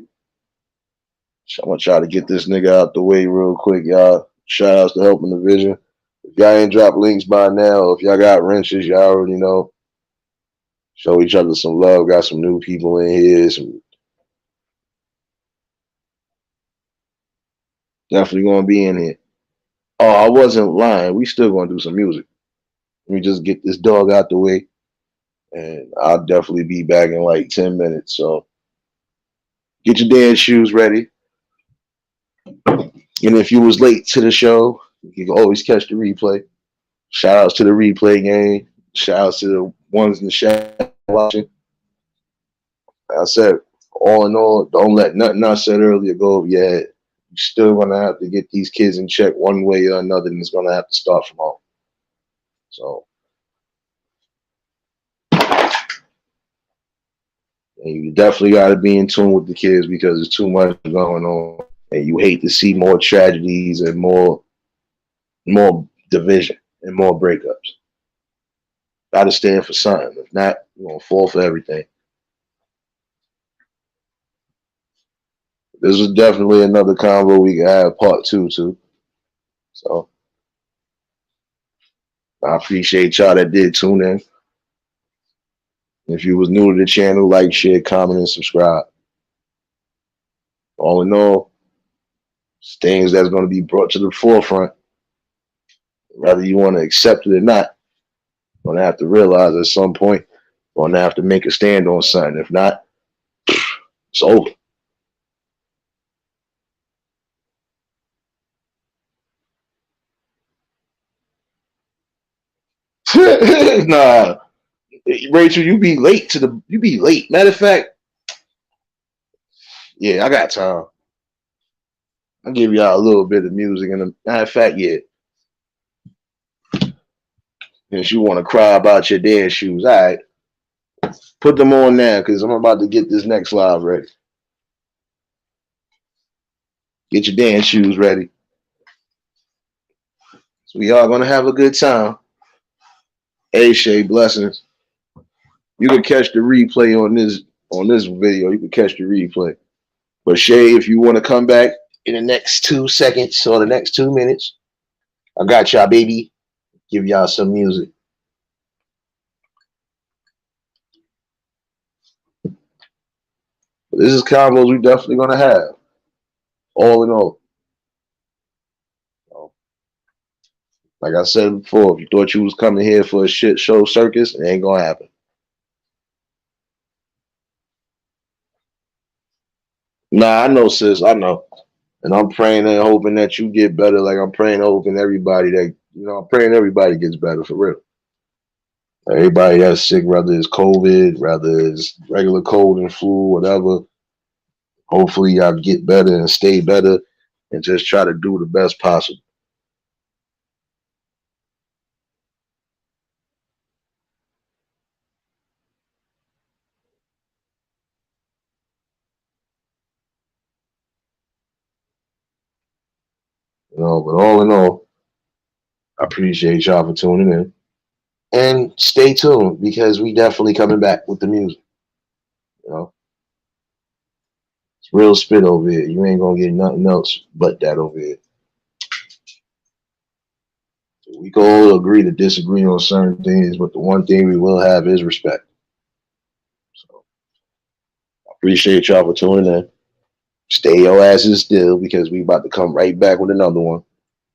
Speaker 1: So I'm gonna try to get this nigga out the way real quick, y'all. Shout outs to Helping the Vision. If y'all ain't dropped links by now, if y'all got wrenches, y'all already know. Show each other some love. Got some new people in here. Definitely gonna be in here. Oh, I wasn't lying. We still gonna do some music. Let me just get this dog out the way. And I'll definitely be back in like 10 minutes. So get your dance shoes ready. And if you was late to the show, you can always catch the replay. Shout outs to the replay game. Shout outs to the ones in the chat watching. Like I said, all in all, don't let nothing I said earlier go over your head. You're still gonna have to get these kids in check one way or another, and it's gonna have to start from home. So and you definitely gotta be in tune with the kids because there's too much going on. And you hate to see more tragedies and more division and more breakups. Gotta stand for something. If not, you're gonna fall for everything. This is definitely another convo we can have part 2 too. So I appreciate y'all that did tune in. If you was new to the channel, like, share, comment, and subscribe. All in all, it's things that's going to be brought to the forefront. Whether you want to accept it or not, you're going to have to realize at some point, you're going to have to make a stand on something. If not, it's over. Nah, Rachel, you be late. Matter of fact, yeah, I got time. I'll give y'all a little bit of music. And matter of fact, yeah. Since you want to cry about your dance shoes, all right. Put them on now because I'm about to get this next live ready. Get your dance shoes ready. So we are gonna have a good time. Hey Shay, blessings. You can catch the replay on this video. You can catch the replay. But Shay, if you want to come back in the next 2 seconds or the next 2 minutes, I got y'all, baby. give y'all some music. But this is combos we definitely gonna have. All in all. So, like I said before, if you thought you was coming here for a shit show circus, it ain't gonna happen. Nah, I know, sis. I know. And I'm praying and hoping that you get better. Like I'm praying and hoping everybody that I'm praying everybody gets better for real. Everybody that's sick, whether it's COVID, whether it's regular cold and flu, whatever. Hopefully y'all get better and stay better and just try to do the best possible. But all in all, I appreciate y'all for tuning in. And stay tuned because we definitely coming back with the music. You know, it's real spit over here. You ain't gonna get nothing else but that over here. So we can all agree to disagree on certain things, but the one thing we will have is respect. So I appreciate y'all for tuning in. Stay your asses still because we about to come right back with another one.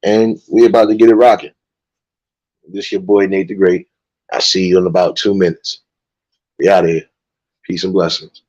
Speaker 1: And we about to get it rocking. This your boy Nate the Great. I see you in about 2 minutes. We out of here. Peace and blessings.